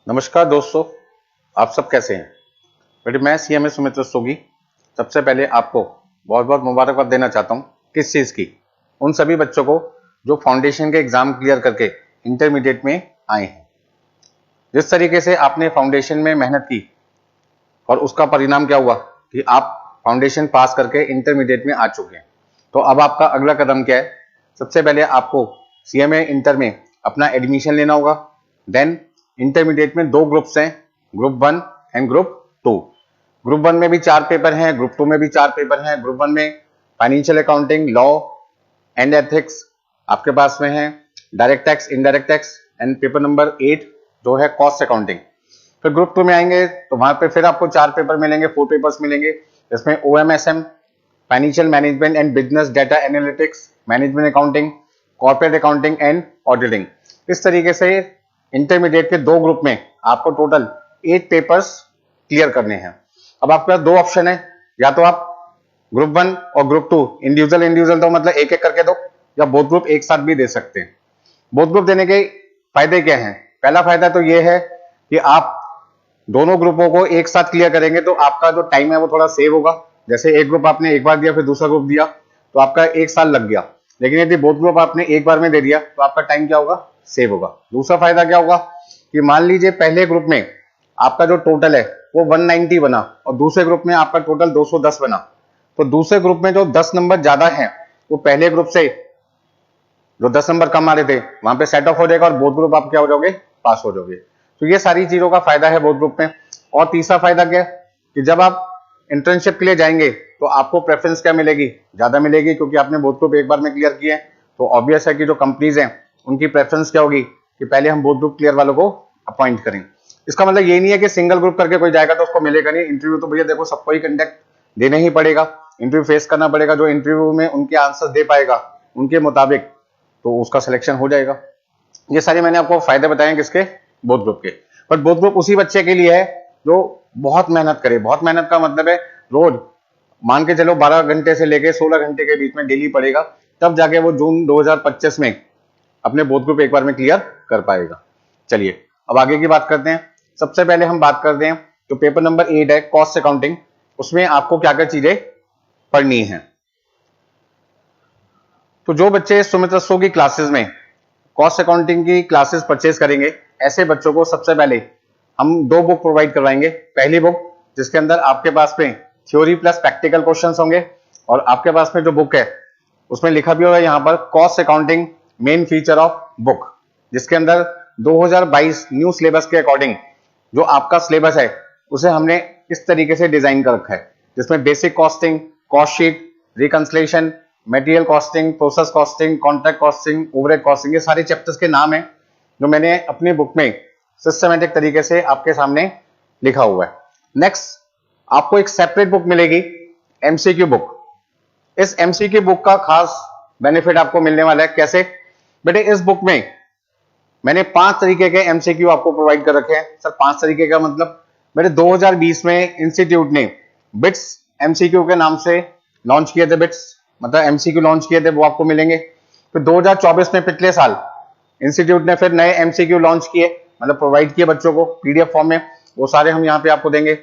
नमस्कार दोस्तों, आप सब कैसे हैं। बेटे मैं सीएमए सुमित रस्तोगी सबसे पहले आपको बहुत बहुत मुबारकबाद देना चाहता हूं। किस चीज़ की? उन सभी बच्चों को जो फाउंडेशन के एग्जाम क्लियर करके इंटरमीडिएट में आए हैं। जिस तरीके से आपने फाउंडेशन में मेहनत की और उसका परिणाम क्या हुआ कि आप फाउंडेशन पास करके इंटरमीडिएट में आ चुके हैं। तो अब आपका अगला कदम क्या है? सबसे पहले आपको सीएमए इंटर में अपना एडमिशन लेना होगा। देन इंटरमीडिएट में दो ग्रुप्स हैं, ग्रुप 1 एंड ग्रुप 2। ग्रुप 1 में भी 4 पेपर हैं, ग्रुप 2 में भी 4 पेपर हैं। ग्रुप 1 में financial accounting, law and ethics आपके पास में है, direct tax, indirect tax and paper number 8 जो है कॉस्ट अकाउंटिंग। फिर ग्रुप 2 में आएंगे तो वहां पे फिर आपको 4 पेपर मिलेंगे, 4 पेपर्स मिलेंगे, जिसमें OMSM, financial management and business data analytics, management accounting, corporate accounting and auditing. इस तरीके से इंटरमीडिएट के दो ग्रुप में आपको टोटल 8 पेपर्स क्लियर करने हैं। अब आपके पास दो ऑप्शन है, या तो आप ग्रुप 1 और ग्रुप 2 इंडिविजुअल दो, मतलब एक एक करके दो, या बोथ ग्रुप एक साथ भी दे सकते हैं। बोथ ग्रुप देने के फायदे क्या हैं? पहला फायदा तो यह है कि आप दोनों ग्रुपों को एक साथ क्लियर करेंगे तो आपका जो टाइम है वो थोड़ा सेव होगा। जैसे एक ग्रुप आपने एक बार दिया, फिर दूसरा ग्रुप दिया, तो आपका 1 साल लग गया। लेकिन यदि बोथ ग्रुप आपने एक बार में दे दिया तो आपका टाइम क्या होगा? सेव होगा। दूसरा फायदा क्या होगा कि मान लीजिए पहले ग्रुप में आपका जो टोटल है वो 190 बना और दूसरे ग्रुप में आपका टोटल 210 बना, तो दूसरे ग्रुप में जो 10 नंबर ज्यादा है वो पहले ग्रुप से जो 10 नंबर कम आ रहे थे वहां पे सेट ऑफ हो जाएगा और बोथ ग्रुप आप क्या हो जाओगे? पास हो जाओगे। तो ये सारी चीजों का फायदा है बोथ ग्रुप में। और तीसरा फायदा क्या है कि जब आप इंटर्नशिप के लिए जाएंगे तो आपको प्रेफरेंस क्या मिलेगी? ज्यादा मिलेगी, क्योंकि आपने बोथ ग्रुप एक बार में क्लियर किए हैं। तो ऑब्वियस है कि जो कंपनीज हैं उनकी प्रेफरेंस क्या होगी कि पहले हम बोथ ग्रुप क्लियर वालों को अपॉइंट करें। इसका मतलब ये नहीं है कि सिंगल ग्रुप करके कोई जाएगा तो उसको मिलेगा नहीं। इंटरव्यू तो भैया देखो सबको ही कंडक्ट देने ही पड़ेगा, इंटरव्यू फेस करना पड़ेगा। जो इंटरव्यू में उनके आंसर दे पाएगा उनके मुताबिक, तो उसका सिलेक्शन हो जाएगा। ये सारे मैंने आपको फायदे बताए किसके? बोथ ग्रुप के। बट बोथ ग्रुप उसी बच्चे के लिए है जो बहुत मेहनत करे। बहुत मेहनत का मतलब है रोज मान के चलो 12 घंटे से लेके 16 घंटे के बीच में डेली पड़ेगा, तब जाके वो जून 2025 में अपने बोथ ग्रुप एक बार में क्लियर कर पाएगा। चलिए अब आगे की बात करते हैं। सबसे पहले हम बात करते हैं तो पेपर नंबर 8 है कॉस्ट अकाउंटिंग। उसमें आपको क्या क्या चीजें पढ़नी है। तो जो बच्चे सुमित रस्तोगी की क्लासेस में कॉस्ट अकाउंटिंग की क्लासेस परचेज करेंगे, ऐसे बच्चों को सबसे पहले हम 2 बुक प्रोवाइड करवाएंगे। पहली बुक जिसके अंदर आपके पास में थ्योरी प्लस प्रैक्टिकल क्वेश्चंस होंगे, और आपके पास में जो बुक है उसमें लिखा भी होगा यहाँ पर cost accounting main feature of book, जिसके अंदर 2022 न्यू सिलेबस के अकॉर्डिंग जो आपका सिलेबस है उसे हमने इस तरीके से डिजाइन कर रखा है, जिसमें basic costing, cost sheet, reconciliation, material costing, process costing, contract costing, overhead costing, ये सारे चैप्टर्स के नाम है जो मैंने अपनी बुक में सिस्टमैटिक तरीके से आपके सामने लिखा हुआ है। नेक्स्ट आपको एक सेपरेट बुक मिलेगी, एमसीक्यू बुक। इस एमसीक्यू बुक का खास बेनिफिट आपको मिलने वाला है। कैसे? बेटे इस बुक में मैंने 5 तरीके के एमसीक्यू आपको प्रोवाइड कर रखे हैं। सर 5 तरीके का मतलब? मेरे 2020 में इंस्टीट्यूट ने बिट्स एमसीक्यू के नाम से लॉन्च किए थे। बिट्स मतलब एमसीक्यू लॉन्च किए थे, वो आपको मिलेंगे। फिर 2024 में पिछले साल इंस्टीट्यूट ने फिर नए एमसीक्यू लॉन्च किए, मतलब प्रोवाइड किए बच्चों को पीडीएफ फॉर्म में, वो सारे हम यहाँ पे आपको देंगे।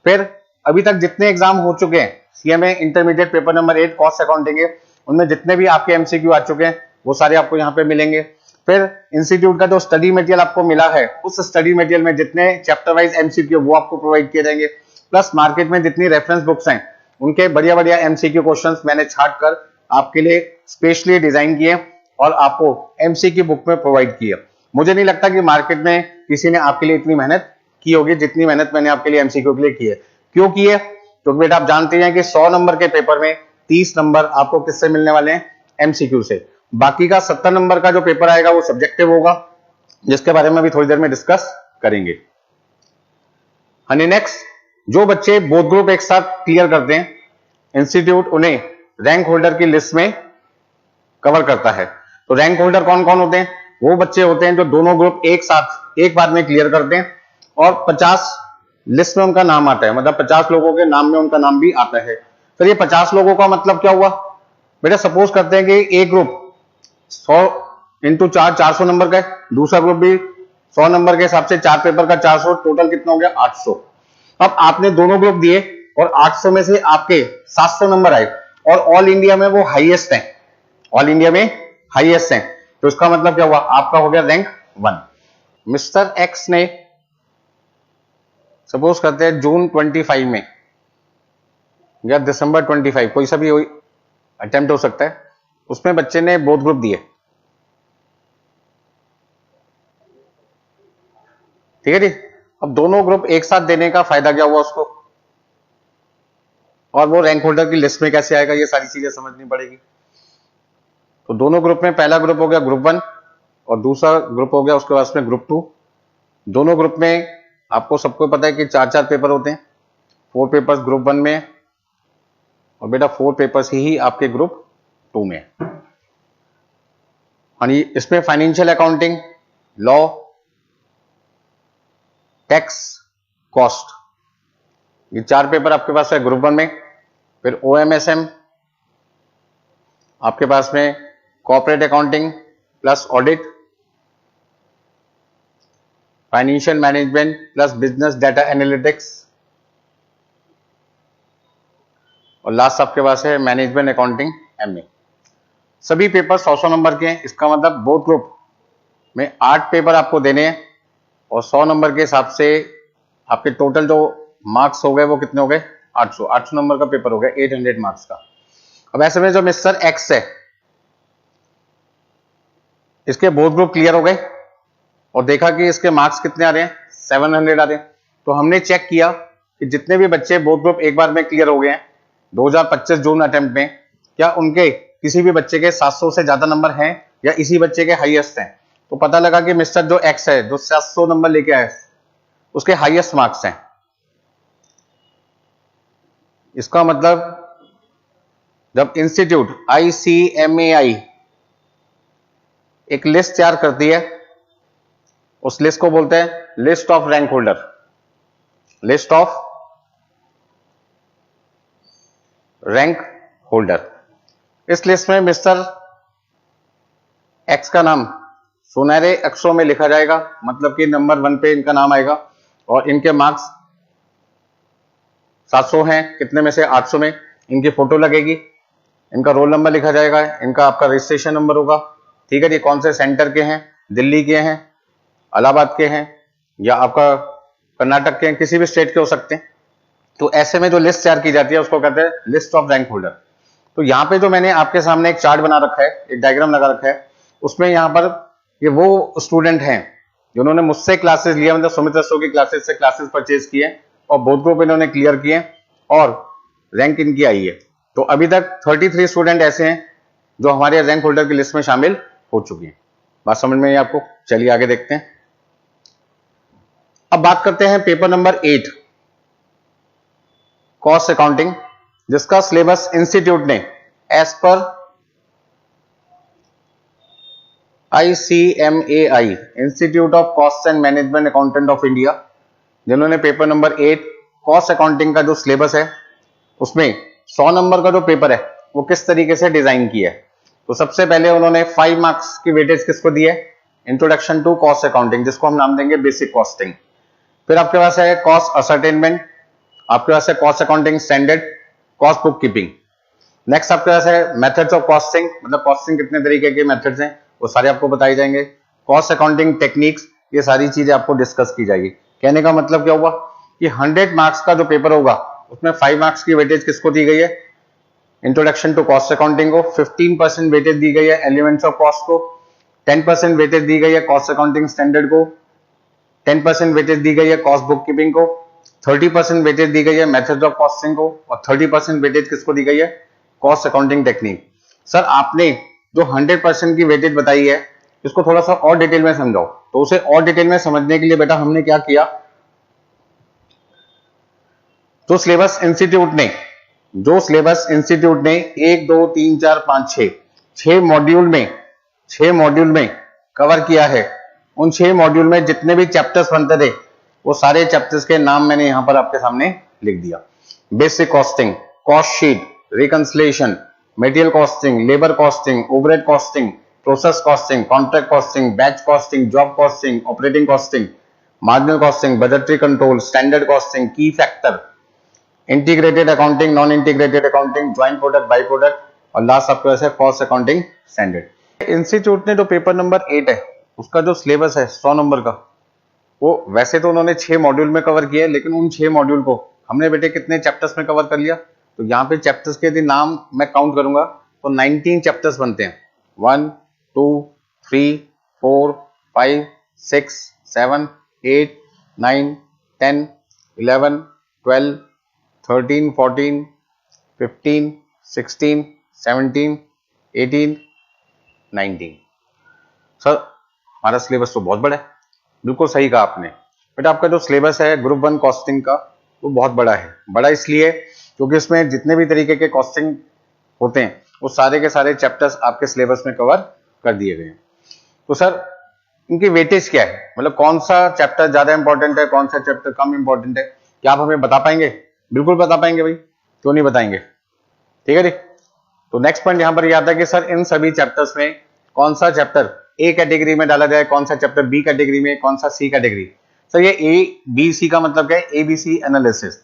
फिर अभी तक जितने एग्जाम हो चुके हैं CMA intermediate paper number 8 cost accounting है, उनमें जितने भी आपके एमसीक्यू आ चुके हैं वो सारे आपको यहाँ पे मिलेंगे। फिर इंस्टीट्यूट का जो स्टडी मटेरियल आपको मिला है, उस स्टडी मटेरियल में जितने चैप्टर वाइज एमसीक्यू वो आपको प्रोवाइड किए जाएंगे। प्लस मार्केट में जितनी रेफरेंस बुक्स हैं उनके बढ़िया बढ़िया एमसीक्यू क्वेश्चंस मैंने छाट कर आपके लिए स्पेशली डिजाइन किए और आपको एमसीक्यू बुक में प्रोवाइड किए। मुझे नहीं लगता कि मार्केट में किसी ने आपके लिए इतनी मेहनत की होगी जितनी मेहनत मैंने आपके लिए एमसीक्यू के लिए की है। क्यों की है? क्योंकि बेटा आप जानते हैं कि 100 नंबर के पेपर में 30 नंबर आपको किससे मिलने वाले हैं? एमसीक्यू से। बाकी का 70 नंबर का जो पेपर आएगा वो सब्जेक्टिव होगा, जिसके बारे में अभी थोड़ी देर में डिस्कस करेंगे। हनी नेक्स्ट जो बच्चे बोथ ग्रुप एक साथ क्लियर करते हैं, इंस्टीट्यूट उन्हें रैंक होल्डर की लिस्ट में कवर करता है। तो रैंक होल्डर कौन कौन होते हैं? वो बच्चे होते हैं जो दोनों ग्रुप एक साथ एक बार में क्लियर करते हैं और 50 लिस्ट में उनका नाम आता है, मतलब 50 लोगों के नाम में उनका नाम भी आता है। तो ये 50 लोगों का मतलब क्या हुआ? बेटा सपोज करते हैं कि एक ग्रुप 100 × 4 400 नंबर का है, दूसरा ग्रुप भी 100 नंबर के हिसाब से 4 पेपर का 400, टोटल कितना हो गया 800। अब आपने दोनों ग्रुप दिए और 800 में से आपके 700 नंबर आए और ऑल इंडिया में वो हाईएस्ट हैं, ऑल इंडिया में हाईएस्ट हैं, तो इसका मतलब क्या हुआ, आपका हो गया रैंक 1। मिस्टर एक्स ने सपोज करते हैं जून 25 में या दिसंबर 25, कोई सा भी अटेम्प्ट हो सकता है, उसमें बच्चे ने बोथ ग्रुप दिए, ठीक है जी। अब दोनों ग्रुप एक साथ देने का फायदा क्या हुआ उसको, और वो रैंक होल्डर की लिस्ट में कैसे आएगा, ये सारी चीजें समझनी पड़ेगी। तो दोनों ग्रुप में पहला ग्रुप हो गया ग्रुप 1 और दूसरा ग्रुप हो गया उसके बाद में ग्रुप 2। दोनों ग्रुप में आपको सबको पता है कि 4-4 पेपर होते हैं, 4 पेपर्स ग्रुप 1 में है और बेटा 4 पेपर्स ही आपके ग्रुप 2 में है। और इसमें financial accounting, law, tax, cost, ये 4 पेपर आपके पास है ग्रुप 1 में। फिर OMSM आपके पास में, corporate accounting plus audit, financial management plus business data analytics, और लास्ट आपके पास है मैनेजमेंट अकाउंटिंग MA। सभी पेपर 100-100 नंबर के हैं। इसका मतलब बोथ ग्रुप में 8 पेपर आपको देने हैं और 100 नंबर के हिसाब से आपके टोटल जो मार्क्स हो गए वो कितने हो गए 800 नंबर का पेपर हो गया 800 मार्क्स का। अब ऐसे में जो मिस्टर एक्स है इसके बोथ ग्रुप क्लियर हो गए और देखा कि इसके मार्क्स कितने आ रहे हैं 700 आ रहे हैं। तो हमने चेक किया कि जितने भी बच्चे बोथ ग्रुप एक बार में क्लियर हो गए हैं 2025 जून अटेम्प्ट में, क्या उनके किसी भी बच्चे के 700 से ज्यादा नंबर हैं या इसी बच्चे के हाईएस्ट हैं। तो पता लगा कि मिस्टर जो एक्स है जो 700 नंबर लेके आए उसके हाईएस्ट मार्क्स हैं। इसका मतलब जब इंस्टीट्यूट ICMAI एक लिस्ट तैयार करती है, उस लिस्ट को बोलते हैं list of rank holder, list of rank holder. इस लिस्ट में मिस्टर एक्स का नाम सुनहरे अक्षरों में लिखा जाएगा, मतलब कि नंबर 1 पे इनका नाम आएगा और इनके मार्क्स 700 हैं, कितने में से 800 में। इनकी फोटो लगेगी, इनका रोल नंबर लिखा जाएगा, इनका आपका रजिस्ट्रेशन नंबर होगा, ठीक है जी। कौन से सेंटर के हैं, दिल्ली के हैं, इलाहाबाद के हैं या आपका कर्नाटक के हैं, किसी भी स्टेट के हो सकते हैं। तो ऐसे में जो लिस्ट तैयार की जाती है उसको कहते हैं लिस्ट ऑफ रैंक होल्डर। तो यहाँ पे जो मैंने आपके सामने एक चार्ट बना रखा है, एक डायग्राम लगा रखा है, उसमें यहाँ पर ये वो स्टूडेंट हैं जिन्होंने मुझसे क्लासेस लिया, मतलब सुमित रसो की क्लासेस से क्लासेस परचेज किए और बोथ ग्रुप इन्होंने क्लियर किए और रैंक इनकी आई है। तो अभी तक 33 स्टूडेंट ऐसे हैं जो हमारे रैंक होल्डर की लिस्ट में शामिल हो चुके हैं। बात समझ में आई आपको? चलिए आगे देखते हैं। अब बात करते हैं पेपर नंबर 8 कॉस्ट अकाउंटिंग, जिसका सिलेबस इंस्टीट्यूट ने एज पर ICMAI institute of cost and management accountant of India, जिन्होंने पेपर नंबर 8 कॉस्ट अकाउंटिंग का जो सिलेबस है उसमें 100 नंबर का जो पेपर है वो किस तरीके से डिजाइन किया है। तो सबसे पहले उन्होंने 5 मार्क्स की वेटेज किसको दी है, इंट्रोडक्शन टू कॉस्ट अकाउंटिंग, जिसको हम नाम देंगे बेसिक कॉस्टिंग। फिर आपके पास है कॉस्ट असर्टेनमेंट, आपके पास है cost accounting standard, cost book keeping. Next आपके पास है मेथड्स ऑफ कॉस्टिंग, मतलब कॉस्टिंग कितने तरीके के मेथड्स हैं वो सारे आपको बताए जाएंगे। कॉस्ट अकाउंटिंग टेक्निक्स, ये सारी चीजें आपको डिस्कस की जाएगी। कहने का मतलब क्या हुआ कि 100 मार्क्स का जो पेपर होगा उसमें 5 मार्क्स की वेटेज किसको दी गई है, इंट्रोडक्शन टू कॉस्ट अकाउंटिंग को, 15% वेटेज दी गई है एलिमेंट्स ऑफ कॉस्ट को, 10% वेटेज दी गई है कॉस्ट अकाउंटिंग स्टैंडर्ड को, 10% वेटेज दी गई है कॉस्ट बुक कीपिंग को, 30% वेटेज दी गई है मेथड्स ऑफ कॉस्टिंग को और 30% वेटेज किसको दी गई है, कॉस्ट अकाउंटिंग टेक्निक। सर आपने जो 100% की वेटेज बताई है इसको थोड़ा सा और डिटेल में समझाओ। तो उसे और डिटेल में समझने के लिए बेटा हमने क्या किया, जो सिलेबस इंस्टीट्यूट ने 1 2 3 4 5 6 6 मॉड्यूल में कवर किया है, उन 6 मॉड्यूल में जितने भी चैप्टर्स बनते थे वो सारे चैप्टर्स के नाम मैंने यहां पर आपके सामने लिख दिया। Basic costing, cost sheet, reconciliation, material costing, labour costing, overhead costing, process costing, contract costing, batch costing, job costing, operating costing, marginal costing, budgetary control, standard costing, key factor, integrated accounting, non integrated accounting, joint product, by product, और last आपके पास है cost accounting standard. Institute ने जो paper number 8 है उसका जो syllabus है 100 नंबर का, वो वैसे तो उन्होंने 6 मॉड्यूल में कवर किया है, लेकिन उन 6 मॉड्यूल को हमने बेटे कितने चैप्टर्स में कवर कर लिया? तो यहाँ पे चैप्टर्स के यदि नाम मैं काउंट करूंगा तो 19 चैप्टर्स बनते हैं। 1 2 3 4 5 6 7 8 9 10 11 12 13 14 15 16 17 18 19। सर हमारा सिलेबस तो बहुत बड़ा है। बिल्कुल सही कहा आपने बेटा, आपका जो सिलेबस है ग्रुप 1 कॉस्टिंग का वो बहुत बड़ा है। बड़ा इसलिए क्योंकि इसमें जितने भी तरीके के कॉस्टिंग होते हैं वो सारे के सारे चैप्टर्स आपके सिलेबस में कवर कर दिए गए हैं। तो सर इनकी वेटेज क्या है, मतलब कौन सा चैप्टर ज्यादा इंपॉर्टेंट है, कौन सा चैप्टर कम इंपॉर्टेंट है, क्या आप हमें बता पाएंगे? बिल्कुल बता पाएंगे भाई, क्यों नहीं बताएंगे? ठीक है जी। तो नेक्स्ट पॉइंट यहां पर यह आता है कि सर इन सभी चैप्टर्स में कौन सा चैप्टर ए कैटेगरी में डाला जाए, कौन सा चैप्टर बी कैटेगरी में, कौन सा सी कैटेगरी। सर ये ए बी सी का मतलब क्या है? ABC analysis.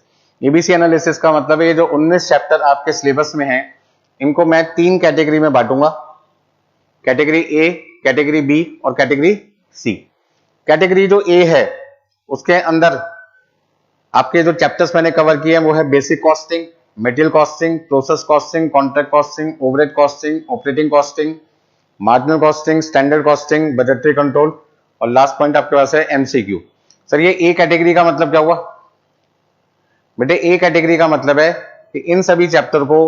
एबीसी एनालिसिस का मतलब है ये जो 19 चैप्टर आपके सिलेबस में हैं इनको मैं 3 कैटेगरी में बांटूंगा, कैटेगरी ए, कैटेगरी बी और कैटेगरी सी। कैटेगरी जो ए है उसके अंदर आपके जो चैप्टर्स मैंने कवर किए हैं वो है basic costing, material costing, process costing, contract costing, overhead costing, operating costing, marginal costing, standard costing, budgetary control, और लास्ट पॉइंट आपके पास है एमसीक्यू। सर ये ए कैटेगरी का मतलब क्या हुआ बेटे? ए कैटेगरी का मतलब है कि इन सभी चैप्टर को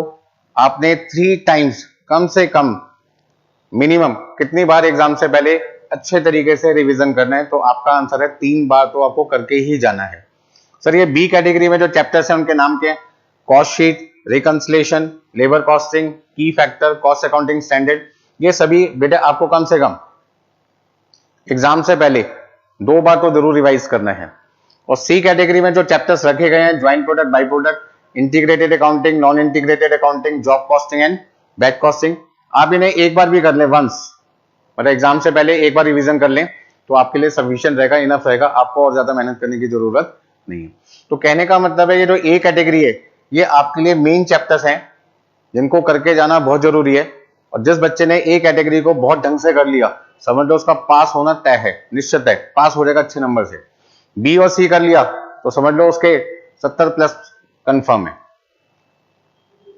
आपने 3 टाइम्स कम से कम मिनिमम कितनी बार एग्जाम से पहले अच्छे तरीके से रिवीजन करना है। तो आपका आंसर है 3 बार तो आपको करके ही जाना है। सर ये बी कैटेगरी में जो चैप्टर्स हैं उनके नाम क्या है? Cost sheet, reconciliation, labour costing, key factor, cost accounting standard. ये सभी बेटे आपको कम से कम एग्जाम से पहले 2 बार तो जरूर रिवाइज करना है। और सी कैटेगरी में जो चैप्टर्स रखे गए हैं joint product, by product, integrated accounting, non integrated accounting, job costing and batch costing, आप इन्हें एक बार भी कर लें वंस, मतलब एग्जाम से पहले एक बार रिवीजन कर लें तो आपके लिए सफिशिएंट रहेगा, इनफ रहेगा, आपको और ज्यादा मेहनत करने की जरूरत नहीं है। तो कहने का मतलब है ये जो ए कैटेगरी है ये आपके लिए मेन चैप्टर्स हैं जिनको करके जाना बहुत जरूरी है। और जिस बच्चे ने ए कैटेगरी को बहुत ढंग से कर लिया समझ लो उसका पास होना तय है, निश्चित है, पास हो जाएगा अच्छे नंबर से। बी और सी कर लिया तो समझ लो उसके 70 प्लस कंफर्म है,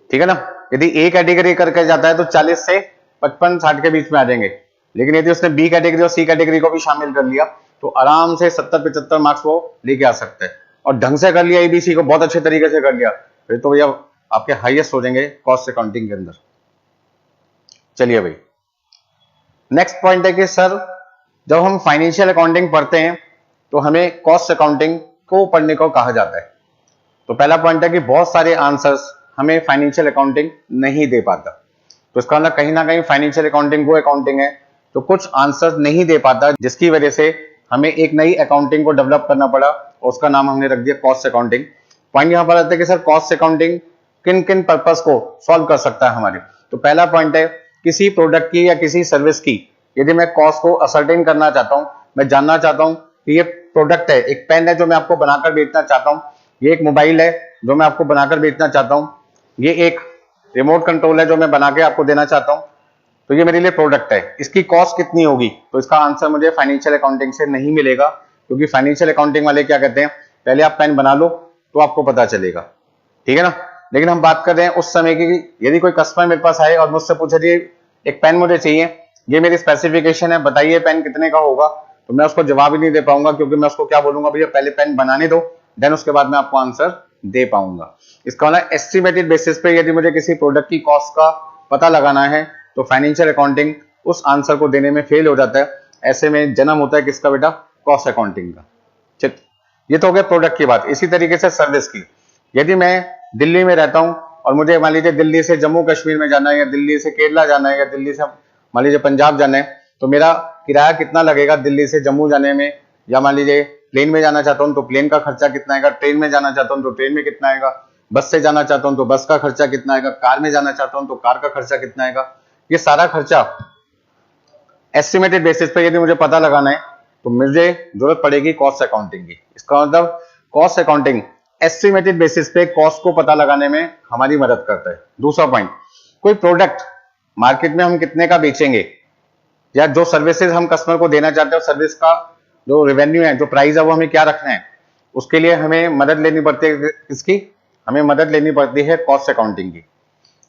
ठीक है ना। यदि ए कैटेगरी करके जाता है तो 40 से 55-60 के बीच में आ जाएंगे, लेकिन यदि उसने बी कैटेगरी और सी कैटेगरी को भी शामिल कर लिया तो आराम से 70-75 मार्क्स वो लेके आ सकते हैं। और ढंग से कर लिया, एबीसी को बहुत अच्छे तरीके से कर लिया, फिर तो भैया आपके हाईएस्ट हो जाएंगे कॉस्ट अकाउंटिंग के अंदर। चलिए भाई नेक्स्ट पॉइंट है कि सर जब हम फाइनेंशियल अकाउंटिंग पढ़ते हैं तो हमें कॉस्ट अकाउंटिंग को पढ़ने को कहा जाता है। तो पहला पॉइंट है कि बहुत सारे आंसर्स हमें फाइनेंशियल अकाउंटिंग नहीं दे पाता। तो इसका मतलब कहीं ना कहीं फाइनेंशियल अकाउंटिंग वो अकाउंटिंग है तो कुछ आंसर्स नहीं दे पाता, जिसकी वजह से हमें एक नई अकाउंटिंग को डेवलप करना पड़ा और उसका नाम हमने रख दिया कॉस्ट अकाउंटिंग। पॉइंट यहां पर आता है कि सर कॉस्ट अकाउंटिंग किन किन पर्पस को सॉल्व कर सकता है हमारे। तो पहला पॉइंट है किसी प्रोडक्ट की या किसी सर्विस की यदि मैं कॉस्ट को असर्टेन करना चाहता हूं, मैं जानना चाहता हूं कि ये प्रोडक्ट है, एक पेन है जो मैं आपको बनाकर बेचना चाहता हूं, ये एक मोबाइल है जो मैं आपको बनाकर बेचना चाहता हूं, ये एक रिमोट कंट्रोल है जो मैं बना के आपको देना चाहता हूं, तो ये मेरे लिए प्रोडक्ट है, इसकी कॉस्ट कितनी होगी। तो इसका आंसर मुझे फाइनेंशियल अकाउंटिंग से नहीं मिलेगा, क्योंकि फाइनेंशियल अकाउंटिंग वाले क्या कहते हैं पहले आप पेन बना लो तो आपको पता चलेगा, ठीक है ना। लेकिन हम बात कर रहे हैं उस समय की, यदि कोई कस्टमर मेरे पास आए और मुझसे पूछे जी एक पेन मुझे चाहिए, ये मेरी स्पेसिफिकेशन है, बताइए पेन कितने का होगा, तो मैं उसको जवाब ही नहीं दे पाऊंगा, क्योंकि मैं उसको क्या बोलूंगा भैया पहले पेन बनाने दो, देन उसके बाद मैं आपको आंसर दे पाऊंगा। इसका मतलब एस्टिमेटेड बेसिस पे यदि मुझे किसी प्रोडक्ट की कॉस्ट का पता लगाना है तो फाइनेंशियल अकाउंटिंग उस आंसर को देने में फेल हो जाता है। ऐसे में जन्म होता है किसका बेटा? कॉस्ट अकाउंटिंग का। ठीक, ये तो हो गया प्रोडक्ट की बात। इसी तरीके से सर्विस की, यदि मैं दिल्ली में रहता हूं और मुझे मान लीजिए दिल्ली से जम्मू कश्मीर में जाना है, या दिल्ली से केरला जाना है, या दिल्ली से मान लीजिए पंजाब जाना है, तो मेरा किराया कितना लगेगा दिल्ली से जम्मू जाने में, या मान लीजिए प्लेन में जाना चाहता हूं तो प्लेन का खर्चा कितना आएगा, ट्रेन में जाना चाहता हूं तो ट्रेन में कितना आएगा, बस से जाना चाहता हूं तो बस का खर्चा कितना आएगा, कार में जाना चाहता हूं तो कार का खर्चा कितना आएगा। ये सारा खर्चा एस्टिमेटेड बेसिस पे यदि मुझे पता लगाना है तो मुझे जरूरत पड़ेगी कॉस्ट अकाउंटिंग की। इसका मतलब कॉस्ट अकाउंटिंग एस्टिमेटेड बेसिस पे कॉस्ट को पता लगाने में हमारी मदद करता है। दूसरा पॉइंट, कोई प्रोडक्ट मार्केट में हम कितने का बेचेंगे या जो सर्विसेज हम कस्टमर को देना चाहते हैं, सर्विस का जो रेवेन्यू है, जो प्राइस है, वो हमें क्या रखना है, उसके लिए हमें मदद लेनी पड़ती है किसकी? हमें मदद लेनी पड़ती है कॉस्ट अकाउंटिंग की।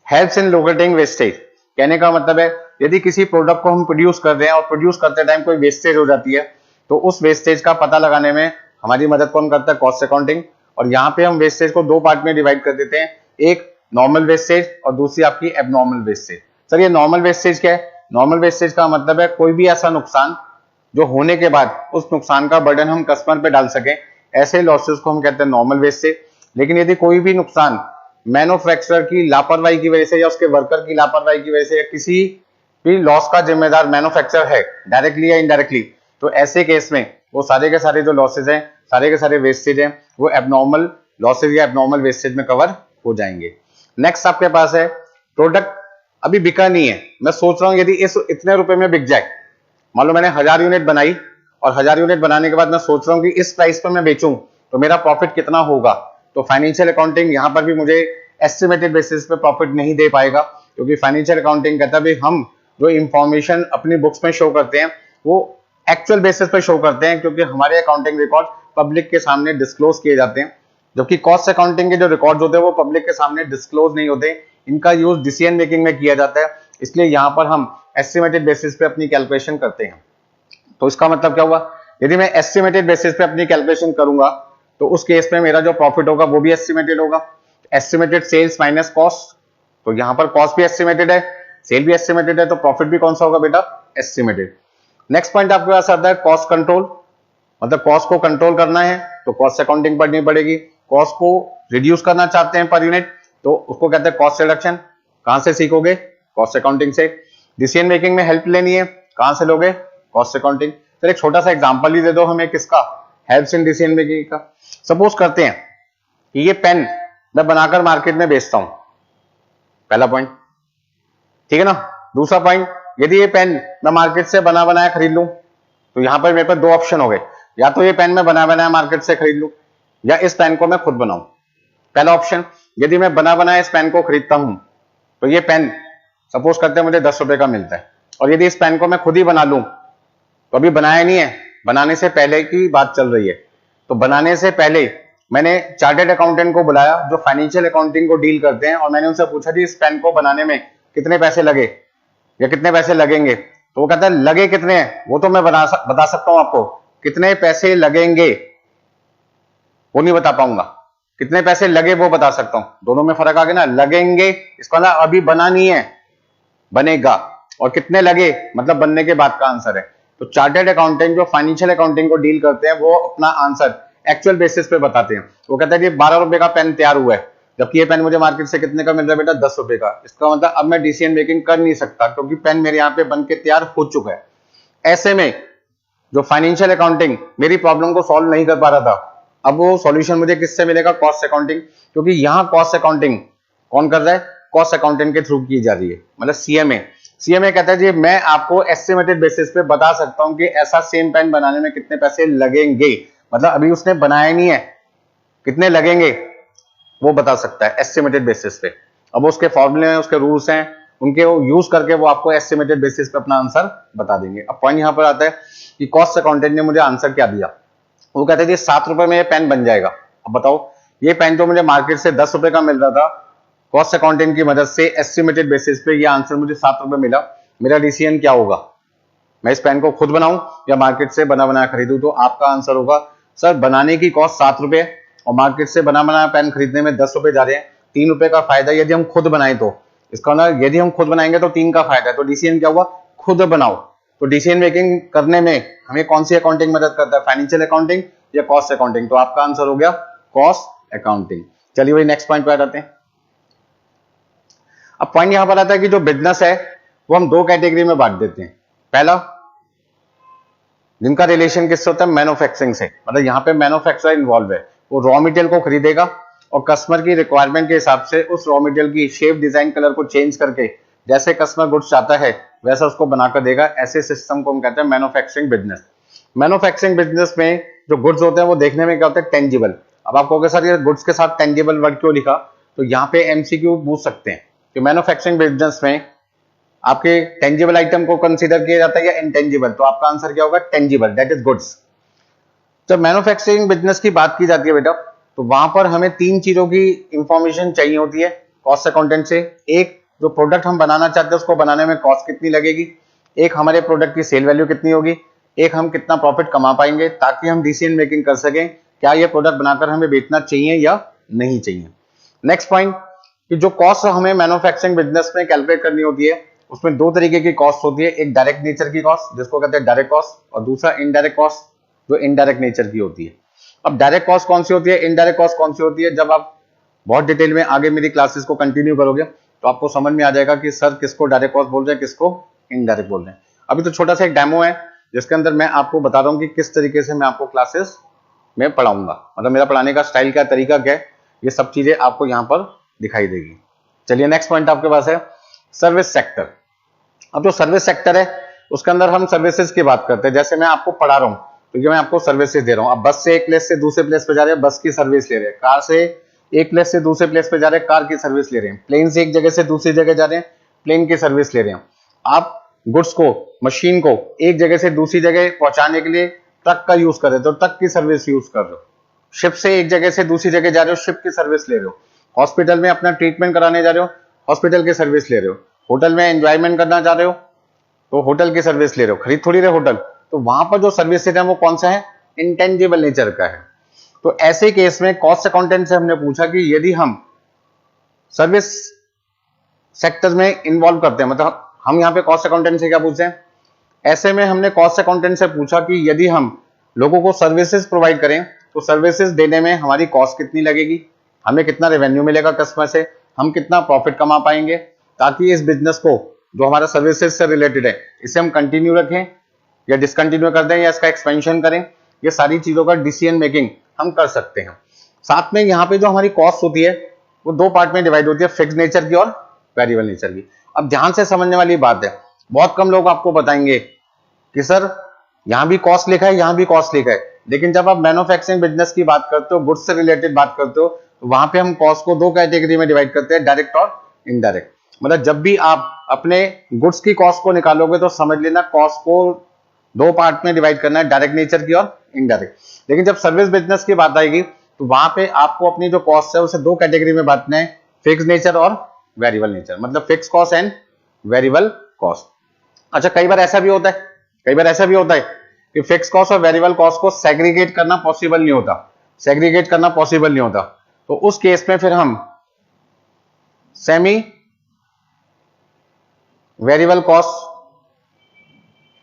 हेल्प्स इन लोकेटिंग वेस्टेज, कहने का मतलब है यदि किसी प्रोडक्ट को हम प्रोड्यूस कर रहे हैं और प्रोड्यूस करते टाइम कोई वेस्टेज हो जाती है तो उस वेस्टेज का पता लगाने में हमारी मदद कौन करता है? Cost accounting. और यहाँ पे हम वेस्टेज को दो पार्ट में डिवाइड कर देते हैं, एक नॉर्मल वेस्टेज और दूसरी आपकी एबनॉर्मल वेस्टेज। सर ये नॉर्मल वेस्टेज क्या है? नॉर्मल वेस्टेज का मतलब है कोई भी ऐसा नुकसान जो होने के बाद उस नुकसान का बर्डन हम कस्टमर पे डाल सकें, ऐसे लॉसेस को हम कहते हैं नॉर्मल वेस्टेज। लेकिन यदि कोई भी नुकसान मैन्युफैक्चरर की लापरवाही की वजह से या उसके वर्कर की लापरवाही की वजह से या किसी भी लॉस का जिम्मेदार मैन्युफैक्चरर है डायरेक्टली या इनडायरेक्टली, तो ऐसे केस में वो सारे के सारे जो लॉसेज हैं, सारे के सारे वेस्टेज हैं, वो एबनॉर्मल लॉसेज या एबनॉर्मल वेस्टेज में कवर हो जाएंगे। नेक्स्ट आपके पास है प्रोडक्ट अभी बिका नहीं है, मैं सोच रहा हूं यदि इस इतने रुपए में बिक जाए, मान लो मैंने 1000 यूनिट बनाई और 1000 यूनिट बनाने के बाद मैं सोच रहा हूं कि इस प्राइस पर मैं बेचूं तो मेरा प्रॉफिट कितना होगा। तो फाइनेंशियल अकाउंटिंग यहां पर भी मुझे एस्टिमेटेड बेसिस पे प्रॉफिट नहीं दे पाएगा, क्योंकि फाइनेंशियल अकाउंटिंग कहता है हम जो इंफॉर्मेशन अपनी बुक्स में शो करते हैं वो एक्चुअल बेसिस पे शो करते हैं, क्योंकि हमारे अकाउंटिंग रिकॉर्ड पब्लिक के सामने डिस्क्लोज किए जाते हैं, जबकि कॉस्ट अकाउंटिंग के जो रिकॉर्ड होते हैं वो पब्लिक के सामने डिस्क्लोज नहीं होते, इनका यूज डिसीजन मेकिंग में किया जाता है। इसलिए यहां पर हम एस्टिमेटेड बेसिस पे अपनी कैलकुलेशन करते हैं। तो इसका मतलब क्या हुआ, यदि मैं एस्टिमेटेड बेसिस पे अपनी कैलकुलेशन करूंगा तो उस केस में मेरा जो प्रॉफिट होगा वो भी एस्टिमेटेड होगा। एस्टिमेटेड सेल्स माइनस कॉस्ट, तो यहां पर कॉस्ट भी एस्टिमेटेड है, सेल भी एस्टिमेटेड है, तो प्रॉफिट भी कौन सा होगा बेटा? एस्टिमेटेड। नेक्स्ट पॉइंट आपके पास आता है कॉस्ट कंट्रोल, मतलब कॉस्ट को कंट्रोल करना है तो कॉस्ट अकाउंटिंग पढ़नी पड़ेगी। कॉस्ट को रिड्यूस करना चाहते हैं पर यूनिट तो उसको कहते हैं कॉस्ट रिडक्शन। कहां से सीखोगे? कॉस्ट अकाउंटिंग से। डिसीजन मेकिंग में हेल्प लेनी है, कहां से लोगे? Cost accounting. सर एक छोटा सा एग्जांपल ही दे दो हमें किसका, हेल्प्स इन डिसीजन मेकिंग का। सपोज करते हैं कि ये पेन मैं बनाकर मार्केट में बेचता हूं, पहला पॉइंट, ठीक है ना। दूसरा पॉइंट, यदि ये पेन मैं मार्केट से बना बनाया खरीद लूं तो यहां पर मेरे पास दो ऑप्शन हो गए, या तो ये पेन मैं बना बनाया मार्केट से खरीद लूं या इस पेन को मैं खुद बनाऊं। पहला ऑप्शन, यदि मैं बना बनाया इस पेन को खरीदता हूं तो ये पेन सपोज करते हैं मुझे 10 रुपए का मिलता है, और यदि इस पेन को मैं खुद ही बना लूं तो अभी बनाया नहीं है, बनाने से पहले की बात चल रही है। तो बनाने से पहले मैंने चार्टर्ड अकाउंटेंट को बुलाया जो फाइनेंशियल अकाउंटिंग को डील करते हैं, और मैंने उनसे पूछा जी इस पेन को बनाने में कितने पैसे लगे या कितने पैसे लगेंगे। तो वो कहता है लगे कितने हैं वो तो मैं बता सकता हूं आपको, कितने पैसे लगेंगे वो नहीं बता पाऊंगा, कितने पैसे लगे वो बता सकता हूं। दोनों में फर्क आ गया ना, लगेंगे इसका मतलब अभी बना नहीं है, बनेगा, और कितने लगे मतलब बनने के बाद का आंसर है। तो चार्टर्ड अकाउंटेंट जो फाइनेंशियल अकाउंटिंग को डील करते हैं वो अपना आंसर एक्चुअल बेसिस पे बताते हैं। वो कहता है कि 12 रुपए का पेन तैयार हुआ है, जबकि ये पेन मुझे मार्केट से कितने का मिल रहा है बेटा? 10 रुपए का। इसका मतलब अब मैं डिसीजन मेकिंग कर नहीं सकता क्योंकि पेन मेरे यहाँ पे बन के तैयार हो चुका है। ऐसे में जो फाइनेंशियल अकाउंटिंग मेरी प्रॉब्लम को सॉल्व नहीं कर पा रहा था, अब वो सॉल्यूशन मुझे किससे मिलेगा? कॉस्ट अकाउंटिंग, क्योंकि यहां कॉस्ट अकाउंटिंग कौन कर रहा है? कॉस्ट अकाउंटेंट के थ्रू की जा रही है, मतलब सीएमए। सीएमए कहता है जी मैं आपको एस्टिमेटेड बेसिस पे बता सकता हूं कि ऐसा सेम पेन बनाने में कितने पैसे लगेंगे, मतलब अभी उसने बनाया नहीं है, कितने लगेंगे वो बता सकता है एस्टिमेटेड बेसिस पे। अब उसके फॉर्मूले हैं, उसके रूल्स हैं, उनके यूज करके वो आपको एस्टिमेटेड बेसिस पे अपना आंसर बता देंगे। अब पॉइंट यहां पर आता है कि कॉस्ट अकाउंटेंट ने मुझे आंसर क्या दिया। वो कहते हैं 7 रुपए में ये पेन बन जाएगा। अब बताओ ये पेन तो मुझे मार्केट से 10 रुपए का मिल रहा था, कॉस्ट अकाउंटिंग की मदद से एस्टिमेटेड बेसिस पे ये आंसर मुझे 7 रुपए मिला, मेरा डिसीजन क्या होगा? मैं इस पेन को खुद बनाऊं या मार्केट से बना बनाया खरीदूं? तो आपका आंसर होगा सर बनाने की कॉस्ट 7 रुपए और मार्केट से बना बनाया पेन खरीदने में 10 रुपए जा रहे हैं, 3 रुपए का फायदा यदि हम खुद बनाए तो। इसका मतलब यदि हम खुद बनाएंगे तो 3 का फायदा है, तो डिसीजन क्या हुआ? खुद बनाओ। तो डिसीजन मेकिंग करने में हमें कौन सी अकाउंटिंग मदद करता है? फाइनेंशियल अकाउंटिंग या कॉस्ट अकाउंटिंग? तो आपका आंसर हो गया कॉस्ट अकाउंटिंग। चलिए भाई नेक्स्ट पॉइंट पे आ जाते हैं। अब पॉइंट यहां पर आता है कि जो बिजनेस है वो हम दो कैटेगरी में बांट देते हैं। पहला, जिनका रिलेशन किससे होता है? मैन्युफैक्चरिंग से, मतलब यहां पे मैन्युफैक्चरर इन्वॉल्व है, वो रॉ मटेरियल को खरीदेगा और कस्टमर की रिक्वायरमेंट के हिसाब से उस रॉ मटेरियल की शेप, डिजाइन, कलर को चेंज करके जैसे कस्टमर गुड्स चाहता है वैसा उसको बनाकर देगा। ऐसे सिस्टम को हम कहते हैं मैन्युफैक्चरिंग बिजनेस। मैन्युफैक्चरिंग बिजनेस में जो गुड्स होते हैं वो देखने में क्या होता है, टेंजिबल। अब आप कहोगे सर ये गुड्स के साथ टेंजिबल वर्ड क्यों लिखा, तो यहाँ पे एमसीक्यू पूछ सकते हैं कि मैन्युफैक्चरिंग बिजनेस में आपके टेंजिबल आइटम को कंसीडर किया जाता है या इनटेंजिबल, तो आपका आंसर क्या होगा, टेंजिबल, दैट इज गुड्स। जब मैन्युफैक्चरिंग बिजनेस की बात की जाती है बेटा, तो वहां पर हमें तीन चीजों की इंफॉर्मेशन चाहिए होती है कॉस्ट अकाउंटेंट से। एक, जो प्रोडक्ट हम बनाना चाहते हैं उसको बनाने में कॉस्ट कितनी लगेगी, एक हमारे प्रोडक्ट की सेल वैल्यू कितनी होगी, एक हम कितना प्रॉफिट कमा पाएंगे, ताकि हम डिसीजन मेकिंग कर सकें क्या ये प्रोडक्ट बनाकर हमें बेचना चाहिए या नहीं चाहिए। नेक्स्ट पॉइंट, कि जो कॉस्ट हमें मैन्युफैक्चरिंग बिजनेस में कैलकुलेट करनी होती है, उसमें दो तरीके की कॉस्ट होती है, एक डायरेक्ट नेचर की कॉस्ट जिसको कहते हैं डायरेक्ट कॉस्ट, और दूसरा इनडायरेक्ट कॉस्ट जो इनडायरेक्ट नेचर की होती है। अब डायरेक्ट कॉस्ट कौन सी होती है, इनडायरेक्ट कॉस्ट कौन सी होती है, जब आप बहुत डिटेल में आगे मेरी क्लासेस को कंटिन्यू करोगे तो आपको समझ में आ जाएगा कि सर किसको डायरेक्ट कॉस्ट बोल रहे हैं, किसको इनडायरेक्ट बोल रहे हैं। अभी तो छोटा सा एक डेमो है जिसके अंदर मैं आपको बता रहा हूं कि किस तरीके से मैं आपको क्लासेस में पढ़ाऊंगा, मतलब मेरा पढ़ाने का स्टाइल क्या, तरीका क्या है, ये सब चीजें आपको यहाँ पर दिखाई देगी। चलिए नेक्स्ट पॉइंट आपके पास है सर्विस सेक्टर। अब जो सर्विस सेक्टर है उसके अंदर हम सर्विसेज की बात करते हैं। जैसे मैं आपको पढ़ा रहा हूँ तो ये मैं आपको सर्विसेज दे रहा हूँ। अब बस से एक प्लेस से दूसरे प्लेस पे जा रहे हैं, बस की सर्विस ले रहे हैं, कार से एक प्लेस से दूसरे प्लेस पे जा रहे हैं, कार की सर्विस ले रहे हैं, प्लेन से एक जगह से दूसरी जगह जा रहे हैं, प्लेन की सर्विस ले रहे हैं। आप गुड्स को, मशीन को एक जगह से दूसरी जगह पहुंचाने के लिए ट्रक का यूज कर रहे हो तो ट्रक की सर्विस यूज कर रहे हो, शिप से एक जगह से दूसरी जगह जा रहे हो, शिप की सर्विस ले रहे हो, हॉस्पिटल में अपना ट्रीटमेंट कराने जा रहे हो, हॉस्पिटल की सर्विस ले रहे हो, होटल में एंजॉयमेंट करना चाह रहे हो तो होटल की सर्विस ले रहे हो, खरीद थोड़ी रहे होटल, तो वहां पर जो सर्विस है वो कौन सा है, इंटेंजिबल नेचर का है। तो ऐसे केस में कॉस्ट अकाउंटेंट से हमने पूछा कि यदि हम सर्विस सेक्टर में इन्वॉल्व करते हैं, मतलब हम यहाँ पे कॉस्ट अकाउंटेंट से क्या पूछते हैं, ऐसे में हमने कॉस्ट अकाउंटेंट से पूछा कि यदि हम लोगों को सर्विसेज प्रोवाइड करें तो सर्विसेज देने में हमारी कॉस्ट कितनी लगेगी, हमें कितना रेवेन्यू मिलेगा कस्टमर से, हम कितना प्रॉफिट कमा पाएंगे, ताकि इस बिजनेस को जो हमारा सर्विसेज से रिलेटेड है इसे हम कंटिन्यू रखें या डिसकंटिन्यू कर दें या इसका एक्सपेंशन करें, ये सारी चीजों का डिसीजन मेकिंग हम कर सकते हैं। साथ में यहाँ पे जो हमारी कॉस्ट होती है वो दो पार्ट में डिवाइड होती है, फिक्स नेचर की और वेरिएबल नेचर की। अब ध्यान से समझने वाली बात है, बहुत कम लोग आपको बताएंगे कि सर यहां भी कॉस्ट लिखा है, यहां भी कॉस्ट लिखा है, लेकिन जब आप मैन्युफैक्चरिंग बिजनेस की बात करते हो, गुड्स से रिलेटेड बात करते हो, तो वहां पे हम कॉस्ट को दो कैटेगरी में डिवाइड करते हैं, डायरेक्ट और इनडायरेक्ट। मतलब जब भी आप अपने गुड्स की कॉस्ट को निकालोगे तो समझ लेना कॉस्ट को दो पार्ट में डिवाइड करना है, डायरेक्ट नेचर की और इनडायरेक्ट। लेकिन जब सर्विस बिजनेस की बात आएगी तो वहां पे आपको अपनी जो कॉस्ट है उसे दो कैटेगरी में बांटना है, फिक्स नेचर और वेरिएबल नेचर, मतलब fix cost and variable cost. अच्छा, कई बार ऐसा भी होता है कि फिक्स कॉस्ट और वेरिएबल कॉस्ट को सेग्रीगेट करना पॉसिबल नहीं होता, तो उस केस में फिर हम semi variable cost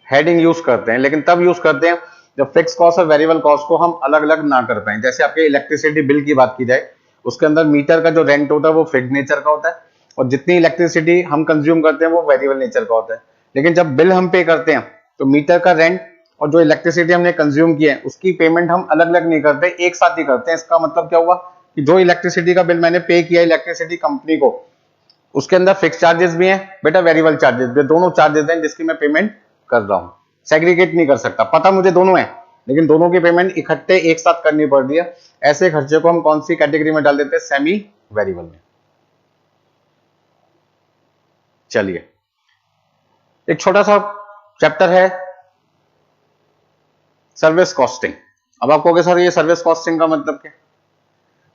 heading use करते हैं, लेकिन तब यूज करते हैं जब फिक्स कॉस्ट और वेरिएबल कॉस्ट को हम अलग अलग ना कर पाए। जैसे आपके इलेक्ट्रिसिटी बिल की बात की जाए, उसके अंदर मीटर का जो रेंट होता है वो फिक्स नेचर का होता है और जितनी इलेक्ट्रिसिटी हम कंज्यूम करते हैं वो वेरिएबल नेचर का होता है। लेकिन जब बिल हम पे करते हैं तो मीटर का रेंट और जो इलेक्ट्रिसिटी हमने कंज्यूम की है उसकी पेमेंट हम अलग अलग नहीं करते, एक साथ ही करते हैं। इसका मतलब क्या हुआ कि जो इलेक्ट्रिसिटी का बिल मैंने पे किया इलेक्ट्रिसिटी कंपनी को, उसके अंदर फिक्स चार्जेस भी हैं बेटा, वेरिएबल चार्जेस भी, दोनों चार्जेस हैं जिसकी मैं पेमेंट कर रहा हूं। सेग्रीगेट नहीं कर सकता, पता मुझे दोनों है लेकिन दोनों की पेमेंट इकट्ठे एक साथ करनी पड़ रही है। ऐसे खर्चे को हम कौन सी कैटेगरी में डाल देते हैं, सेमी वेरिएबल में। चलिए, एक छोटा सा चैप्टर है सर्विस कॉस्टिंग। अब आप कहोगे सर ये सर्विस कॉस्टिंग का मतलब क्या?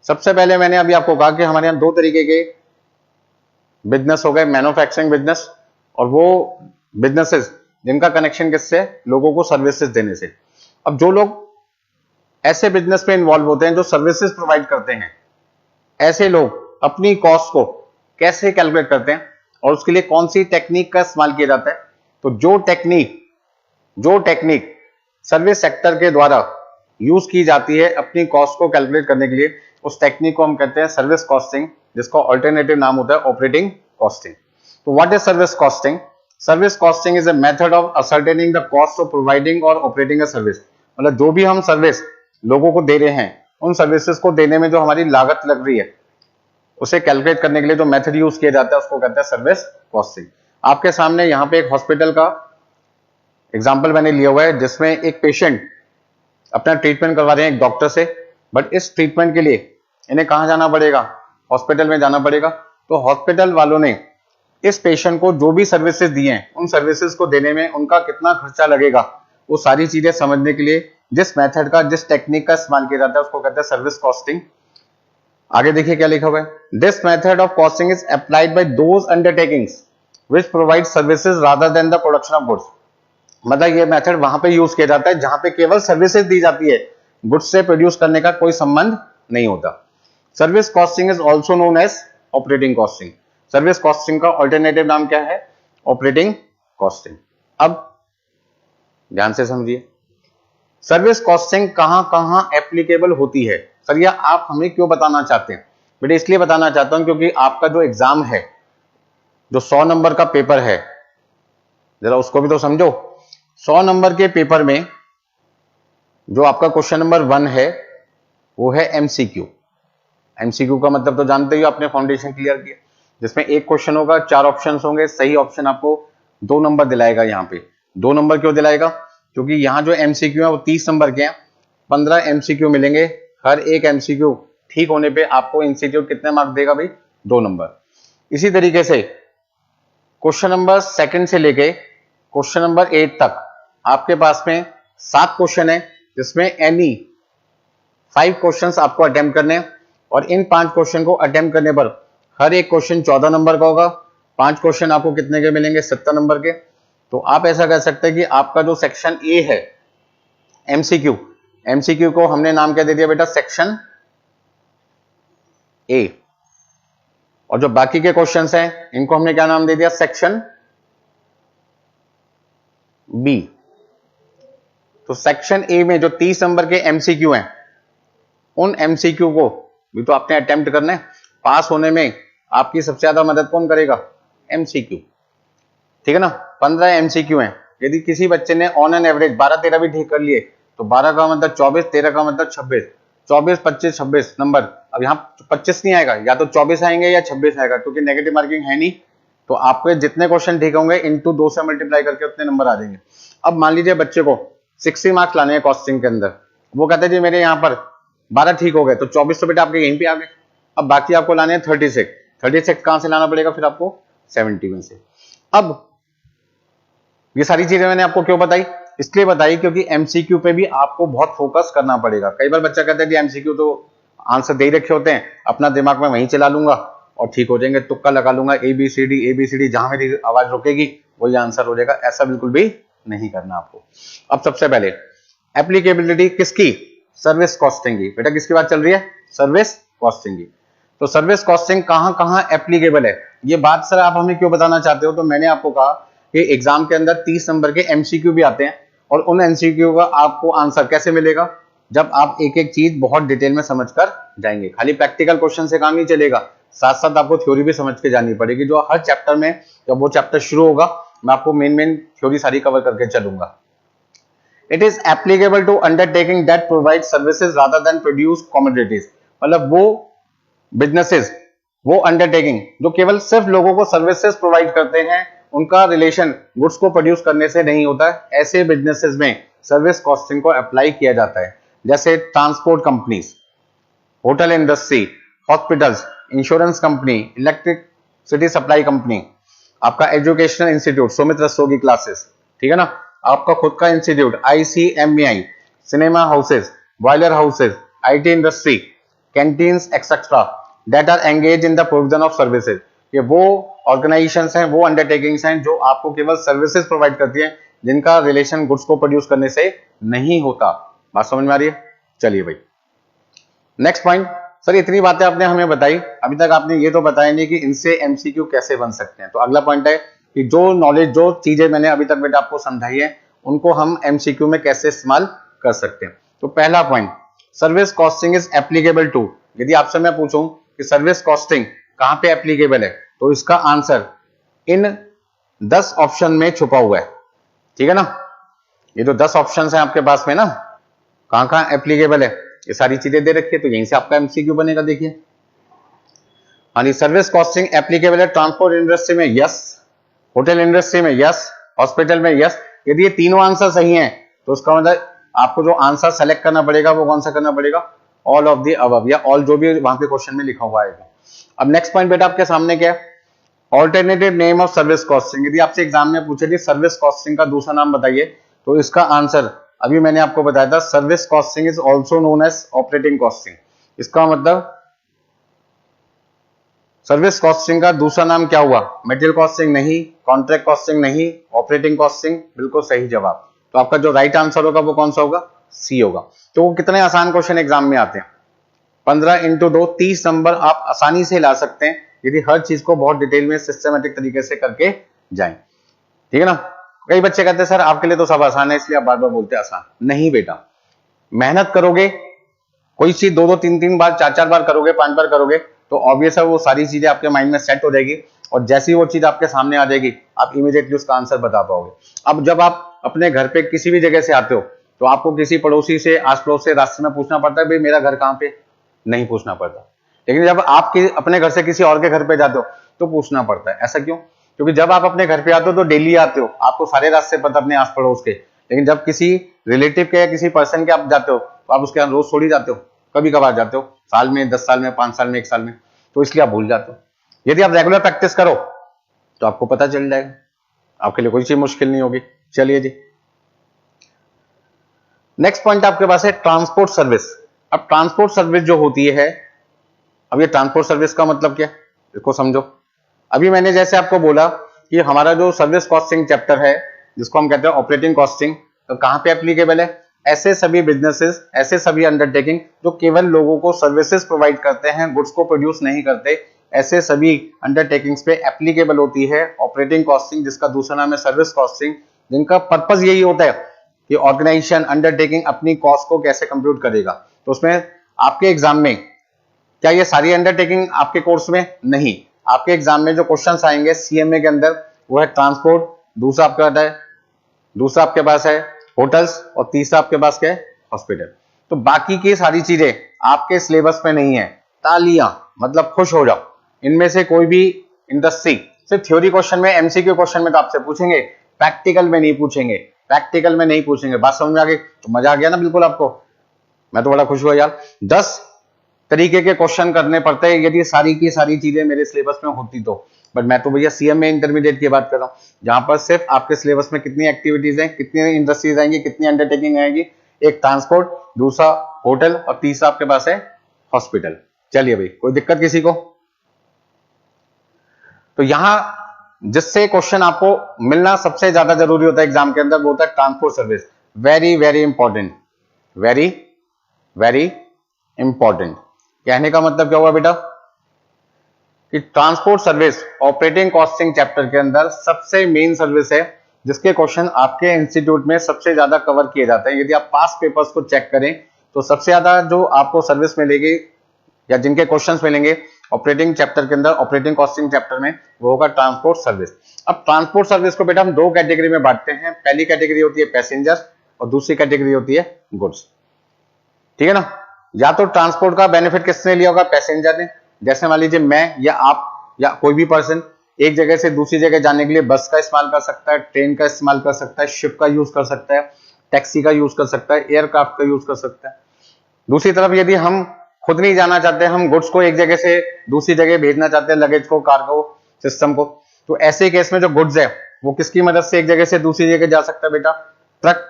सबसे पहले मैंने अभी आपको कहा कि हमारे यहां दो तरीके के बिजनेस हो गए, मैन्युफैक्चरिंग बिजनेस और वो बिजनेसेस जिनका कनेक्शन किससे, लोगों को सर्विसेज देने से। अब जो लोग ऐसे बिजनेस में इन्वॉल्व होते हैं जो सर्विसेज प्रोवाइड करते हैं, ऐसे लोग अपनी कॉस्ट को कैसे कैलकुलेट करते हैं और उसके लिए कौन सी टेक्निक का इस्तेमाल किया जाता है। तो जो टेक्निक सर्विस सेक्टर के द्वारा यूज की जाती है अपनी कॉस्ट को कैलकुलेट करने के लिए, उस टेक्निक को हम कहते हैं सर्विस कॉस्टिंग, जिसका ऑल्टरनेटिव नाम होता है ऑपरेटिंग कॉस्टिंग। तो what is service costing? Service costing is a method of ascertaining the cost of providing और ऑपरेटिंग अ सर्विस। मतलब जो भी हम सर्विस लोगों को दे रहे हैं, उन सर्विसेज को देने में जो हमारी लागत लग रही है उसे कैलकुलेट करने के लिए जो मेथड यूज किया जाता है उसको कहते हैं सर्विस कॉस्टिंग। आपके सामने यहाँ पे एक हॉस्पिटल का एग्जाम्पल मैंने लिया हुआ है, जिसमें एक पेशेंट अपना ट्रीटमेंट करवा रहे हैं एक डॉक्टर से, बट इस ट्रीटमेंट के लिए इन्हें कहाँ जाना पड़ेगा, हॉस्पिटल में जाना पड़ेगा। तो हॉस्पिटल वालों ने इस पेशेंट को जो भी सर्विसेज दिए हैं, उन सर्विसेज को देने में उनका कितना खर्चा लगेगा, वो सारी चीजें समझने के लिए जिस मेथड का, जिस टेक्निक का इस्तेमाल किया जाता है, उसको कहते हैं सर्विस कॉस्टिंग। आगे देखिए क्या लिखा हुआ है, this method of costing is applied by those undertakings which provide services rather then the production of goods. मतलब ये मेथड वहां पे यूज किया जाता है जहां पे केवल सर्विसेज दी जाती है, गुड्स से प्रोड्यूस करने का कोई संबंध नहीं होता। Service costing is also known as operating costing. Service costing का ऑल्टरनेटिव नाम क्या है, ऑपरेटिंग कॉस्टिंग। अब ध्यान से समझिए, सर्विस कॉस्टिंग कहां कहां एप्लीकेबल होती है। सर ये आप हमें क्यों बताना चाहते हैं? बेटे इसलिए बताना चाहता हूं क्योंकि आपका जो एग्जाम है, जो 100 नंबर का पेपर है, जरा उसको भी तो समझो। 100 नंबर के पेपर में जो आपका क्वेश्चन नंबर 1 है वो है एमसीक्यू। एमसीक्यू का मतलब तो जानते ही, आपने फाउंडेशन क्लियर किया, जिसमें एक क्वेश्चन होगा, 4 ऑप्शन होंगे, सही ऑप्शन आपको 2 नंबर दिलाएगा। यहाँ पे 2 नंबर क्यों दिलाएगा? क्योंकि यहाँ जो एमसीक्यू है वो 30 नंबर के हैं, 15 एमसीक्यू मिलेंगे। हर एक एमसीक्यू ठीक होने पे आपको इंस्टीट्यूट कितने मार्क देगा भाई? 2 नंबर। इसी तरीके से क्वेश्चन नंबर 2 से लेके क्वेश्चन नंबर 8 तक आपके पास में 7 क्वेश्चन है, जिसमें एनी 5 क्वेश्चंस आपको अटेम्प्ट करने हैं, और इन 5 क्वेश्चन को अटेम्प्ट करने पर हर एक क्वेश्चन 14 नंबर का होगा। 5 क्वेश्चन आपको कितने के मिलेंगे? 70 नंबर के। तो आप ऐसा कह सकते हैं कि आपका जो सेक्शन ए है एमसीक्यू, एमसीक्यू को हमने नाम क्या दे दिया बेटा? Section A. और जो बाकी के क्वेश्चंस हैं इनको हमने क्या नाम दे दिया? Section B. तो सेक्शन ए में जो 30 नंबर के एमसीक्यू हैं, उन एमसीक्यू को भी तो आपने अटेम्प्ट करना है। पास होने में आपकी सबसे ज्यादा मदद कौन करेगा? एमसीक्यू। ठीक है ना? 15 एमसीक्यू हैं। यदि किसी बच्चे ने ऑन एन एवरेज 12-13 भी ठीक कर लिए तो 12 का मतलब 24, 13 का मतलब 26, 24, 25, 26 नंबर। अब यहाँ 25 नहीं आएगा, या तो 24 आएंगे या 26 आएगा, क्योंकि नेगेटिव मार्किंग है नहीं। तो आपके जितने क्वेश्चन ठीक होंगे इंटू 2 से मल्टीप्लाई करके उतने नंबर आ जाएंगे। अब मान लीजिए बच्चे को 60 मार्क्स लाने हैं कॉस्टिंग के अंदर, वो कहते हैं जी मेरे यहाँ पर 12 ठीक हो गए, तो 24 तो बेटा आपके यहीं पे आ गए। अब बाकी आपको लाने हैं 36 कहां से लाना पड़ेगा फिर आपको? 70 में से। अब ये सारी चीजें मैंने आपको क्यों बताई? इसलिए बताई क्योंकि एमसीक्यू पे भी आपको बहुत फोकस करना पड़ेगा। कई बार बच्चा कहता है कि एमसीक्यू तो आंसर दे ही रखे होते हैं, अपना दिमाग में वहीं चला लूंगा और ठीक हो जाएंगे, तुक्का लगा लूंगा, एबीसीडी जहां मेरी आवाज रुकेगी वही आंसर हो जाएगा। ऐसा बिल्कुल भी नहीं करना आपको। अब सबसे पहले एप्लीकेबिलिटी किसकी? सर्विस कॉस्टिंग की। बेटा किसकी बात चल रही है? सर्विस कॉस्टिंग की। तो सर्विस कॉस्टिंग कहां कहां एप्लीकेबल है, ये बात सर आप हमें क्यों बताना चाहते हो? तो मैंने आपको कहा कि एग्जाम के अंदर 30 नंबर के एमसीक्यू भी आते हैं, और उन एमसीक्यू का आपको आंसर कैसे मिलेगा? जब आप एक एक चीज बहुत डिटेल में समझकर जाएंगे। खाली प्रैक्टिकल क्वेश्चन से काम नहीं चलेगा, साथ साथ आपको थ्योरी भी समझ के जानी पड़ेगी। जो हर चैप्टर में जब वो चैप्टर शुरू होगा मैं आपको मेन थ्योरी सारी कवर करके चलूंगा। It is applicable to undertaking that provide services rather than produce commodities. मतलब वो बिजनेसेस, वो अंडरटेकिंग जो केवल सिर्फ लोगों को सर्विसेज प्रोवाइड करते हैं, उनका रिलेशन गुड्स को प्रोड्यूस करने से नहीं होता है, ऐसे बिजनेसेस में सर्विस कॉस्टिंग को अप्लाई किया जाता है। जैसे transport companies, hotel industry, hospitals, insurance company, electricity supply company, आपका educational institute Sumit Rastogi classes, ठीक है ना, आपका खुद का institute ICMEI, cinema houses, boiler houses, IT industry, canteens etcetera that are engage in the provision of services. ये वो organisations हैं, वो अंडरटेकिंग्स हैं जो आपको केवल सर्विसेज प्रोवाइड करती हैं, जिनका रिलेशन गुड्स को प्रोड्यूस करने से नहीं होता। बात समझ में आ रही है? चलिए भाई नेक्स्ट पॉइंट। सर इतनी बातें आपने हमें बताई, अभी तक आपने ये तो बताया नहीं कि इनसे एमसीक्यू कैसे बन सकते हैं। तो अगला पॉइंट है कि जो नॉलेज, जो चीजें मैंने अभी तक बेटा आपको समझाई है, उनको हम एमसीक्यू में कैसे इस्तेमाल कर सकते हैं। तो पहला point, service costing is applicable to. यदि आपसे मैं पूछूं कि सर्विस कॉस्टिंग कहां पे एप्लीकेबल है, तो इसका आंसर इन 10 ऑप्शन में छुपा हुआ है। ठीक है ना? ये जो 10 ऑप्शन है आपके पास में ना, कहां कहां एप्लीकेबल है, ये सारी चीजें दे रखी है, तो यहीं से आपका एमसीक्यू बनेगा। देखिए हाँ जी, सर्विस कॉस्टिंग एप्लीकेबल है ट्रांसपोर्ट इंडस्ट्री में, यस। होटल इंडस्ट्री में यस, हॉस्पिटल में यस। यदि ये तीनों आंसर सही हैं तो उसका मतलब आपको जो आंसर सेलेक्ट करना पड़ेगा वो कौन सा करना पड़ेगा, ऑल ऑफ द अबव, या ऑल जो भी वहां पे क्वेश्चन में लिखा हुआ है। अब नेक्स्ट पॉइंट बेटा आपके सामने क्या है, alternative name of service costing. यदि आपसे एग्जाम में पूछे कि सर्विस कॉस्टिंग का दूसरा नाम बताइए, तो इसका आंसर अभी मैंने आपको बताया था, service costing is also known as operating costing. इसका मतलब सर्विस कॉस्टिंग का दूसरा नाम क्या हुआ, मटेरियल कॉस्टिंग नहीं, कॉन्ट्रैक्ट कॉस्टिंग नहीं, ऑपरेटिंग कॉस्टिंग। बिल्कुल सही जवाब। तो आपका जो राइट आंसर होगा वो कौन सा होगा, सी होगा। तो वो कितने आसान क्वेश्चन एग्जाम में आते हैं, 15 इंटू 2 30 नंबर आप आसानी से ला सकते हैं यदि हर चीज को बहुत डिटेल में सिस्टमेटिक तरीके से करके जाएं। ठीक है ना। कई बच्चे कहते हैं सर आपके लिए तो सब आसान है इसलिए आप बार बार बोलते हैं आसान। नहीं बेटा, मेहनत करोगे, कोई चीज 2-2 3-3 बार 4-4 बार करोगे, 5 बार करोगे तो ऑब्वियस है वो सारी चीजें आपके माइंड में सेट हो जाएगी और जैसी वो चीज आपके सामने आ जाएगी आप इमीडिएटली उसका आंसर बता पाओगे। अब जब आप अपने घर पे किसी भी जगह से आते हो तो आपको किसी पड़ोसी से, आस पड़ोस से, रास्ते में पूछना पड़ता है भाई मेरा घर कहाँ पे, नहीं पूछना पड़ता। लेकिन जब आप अपने घर से किसी और के घर पे जाते हो तो पूछना पड़ता है। ऐसा क्यों, क्योंकि जब आप अपने घर पे आते हो तो डेली आते हो, आपको सारे रास्ते पता अपने आस पड़ोस के। लेकिन जब किसी रिलेटिव के या किसी पर्सन के आप जाते हो तो आप उसके यहाँ रोज थोड़ी जाते हो, कभी कभार जाते हो, साल में, 10 साल में, 5 साल में, 1 साल में, तो इसलिए आप भूल जाते हो। यदि आप रेगुलर प्रैक्टिस करो तो आपको पता चल जाएगा, आपके लिए कोई चीज मुश्किल नहीं होगी। चलिए जी, नेक्स्ट पॉइंट आपके पास है ट्रांसपोर्ट सर्विस। अब ट्रांसपोर्ट सर्विस जो होती है, अब ये ट्रांसपोर्ट सर्विस का मतलब क्या है इसको समझो। अभी मैंने जैसे आपको बोला कि हमारा जो सर्विस कॉस्टिंग चैप्टर है जिसको हम कहते हैं ऑपरेटिंग कॉस्टिंग, तो कहां पे एप्लीकेबल है, ऐसे सभी बिजनेसेस, ऐसे सभी अंडरटेकिंग जो केवल लोगों को सर्विसेज प्रोवाइड करते हैं, गुड्स को प्रोड्यूस नहीं करते, ऐसे सभी अंडरटेकिंग्स पे एप्लीकेबल होती है ऑपरेटिंग कॉस्टिंग, जिसका दूसरा नाम है सर्विस कॉस्टिंग, जिनका पर्पस यही होता है कि ऑर्गेनाइजेशन, अंडरटेकिंग अपनी कॉस्ट को कैसे कंप्यूट करेगा। तो उसमें आपके एग्जाम में क्या ये सारी अंडरटेकिंग आपके कोर्स में नहीं, आपके एग्जाम में जो क्वेश्चंस आएंगे सीएमए के अंदर वो है ट्रांसपोर्ट, दूसरा आपके पास है होटल्स और तीसरा आपके पास क्या है, हॉस्पिटल। तो बाकी की सारी चीजें आपके सिलेबस में नहीं है। तालियां, मतलब खुश हो जाओ, इनमें से कोई भी इंडस्ट्री सिर्फ थ्योरी क्वेश्चन में, एमसीक्यू क्वेश्चन में तो आपसे पूछेंगे, प्रैक्टिकल में नहीं पूछेंगे, प्रैक्टिकल में नहीं पूछेंगे। बात समझ में आ गई, तो मजा आ गया ना बिल्कुल आपको, मैं तो बड़ा खुश हुआ यार। 10 तरीके के क्वेश्चन करने पड़ते हैं यदि सारी की सारी चीजें मेरे सिलेबस में होती तो, बट मैं तो भैया सीएमए इंटरमीडिएट की बात कर रहा हूं जहां पर सिर्फ आपके सिलेबस में कितनी एक्टिविटीज हैं, कितनी इंडस्ट्रीज आएंगी, कितनी अंडरटेकिंग आएगी, एक ट्रांसपोर्ट, दूसरा होटल और तीसरा आपके पास है हॉस्पिटल। चलिए भाई, कोई दिक्कत किसी को। तो यहां जिससे क्वेश्चन आपको मिलना सबसे ज्यादा जरूरी होता है एग्जाम के अंदर वो होता है transport service. Very very important, very very important. कहने का मतलब क्या हुआ बेटा कि transport service operating costing chapter के अंदर सबसे मेन सर्विस है जिसके क्वेश्चन आपके इंस्टीट्यूट में सबसे ज्यादा कवर किए जाते हैं। यदि आप पास पेपर्स को चेक करें तो सबसे ज्यादा जो आपको सर्विस मिलेगी या जिनके क्वेश्चंस मिलेंगे ऑपरेटिंग चैप्टर के अंदर, ऑपरेटिंग कॉस्टिंग चैप्टर में, वो होगा ट्रांसपोर्ट सर्विस। अब ट्रांसपोर्ट सर्विस को बेटा हम 2 कैटेगरी में बांटते हैं। पहली कैटेगरी होती है पैसेंजर और दूसरी कैटेगरी होती है गुड्स। ठीक है ना। या तो ट्रांसपोर्ट का बेनिफिट किसने लिया होगा, पैसेंजर ने। जैसे मान लीजिए मैं या आप या कोई भी पर्सन एक जगह से दूसरी जगह जाने के लिए बस का इस्तेमाल कर सकता है, ट्रेन का इस्तेमाल कर सकता है, शिप का यूज कर सकता है, टैक्सी का यूज कर सकता है, एयरक्राफ्ट का यूज कर सकता है। दूसरी तरफ यदि हम खुद नहीं जाना चाहते, हम गुड्स को एक जगह से दूसरी जगह भेजना चाहते हैं, लगेज को, कार्गो सिस्टम को, तो ऐसे केस में जो गुड्स है वो किसकी मदद से एक जगह से दूसरी जगह जा सकता है बेटा, truck,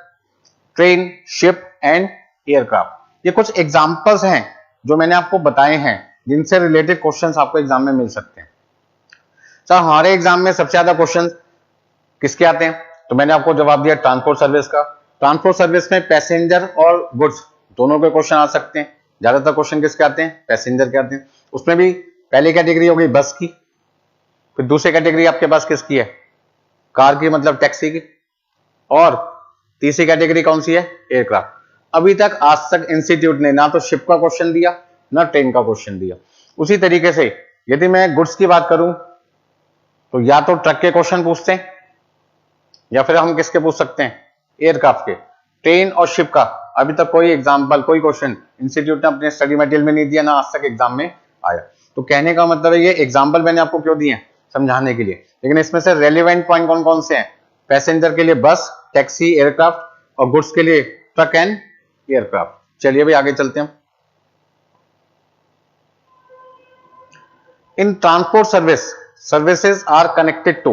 train, ship and aircraft. ये कुछ एग्जांपल्स हैं जो मैंने आपको बताए हैं जिनसे रिलेटेड क्वेश्चंस आपको एग्जाम में मिल सकते हैं। सर हमारे एग्जाम में सबसे ज्यादा क्वेश्चन किसके आते हैं, तो मैंने आपको जवाब दिया ट्रांसपोर्ट सर्विस का। ट्रांसपोर्ट सर्विस में पैसेंजर और गुड्स दोनों के क्वेश्चन आ सकते हैं। ज्यादातर क्वेश्चन किसके आते हैं, पैसेंजर के आते हैं। उसमें भी पहली कैटेगरी हो गई बस की, फिर दूसरी कैटेगरी आपके पास किसकी है, कार की, मतलब टैक्सी की, और तीसरी कैटेगरी कौन सी है, एयरक्राफ्ट। अभी तक आज तक इंस्टीट्यूट ने ना तो शिप का क्वेश्चन दिया ना ट्रेन का क्वेश्चन दिया। उसी तरीके से यदि मैं गुड्स की बात करूं तो या तो ट्रक के क्वेश्चन पूछते हैं या फिर हम किसके पूछ सकते हैं, एयरक्राफ्ट के। ट्रेन और शिप का अभी तक कोई एग्जाम्पल, कोई क्वेश्चन इंस्टीट्यूट ने अपने स्टडी मटेरियल में नहीं दिया, ना आज तक एग्जाम में आया। तो कहने का मतलब है ये एग्जाम्पल मैंने आपको क्यों दिए, समझाने के लिए, लेकिन इसमें से रेलिवेंट पॉइंट कौन कौन से हैं? पैसेंजर के लिए बस, टैक्सी, एयरक्राफ्ट और गुड्स के लिए ट्रक एंड एयरक्राफ्ट। चलिए भाई आगे चलते हैं। In transport services are connected to,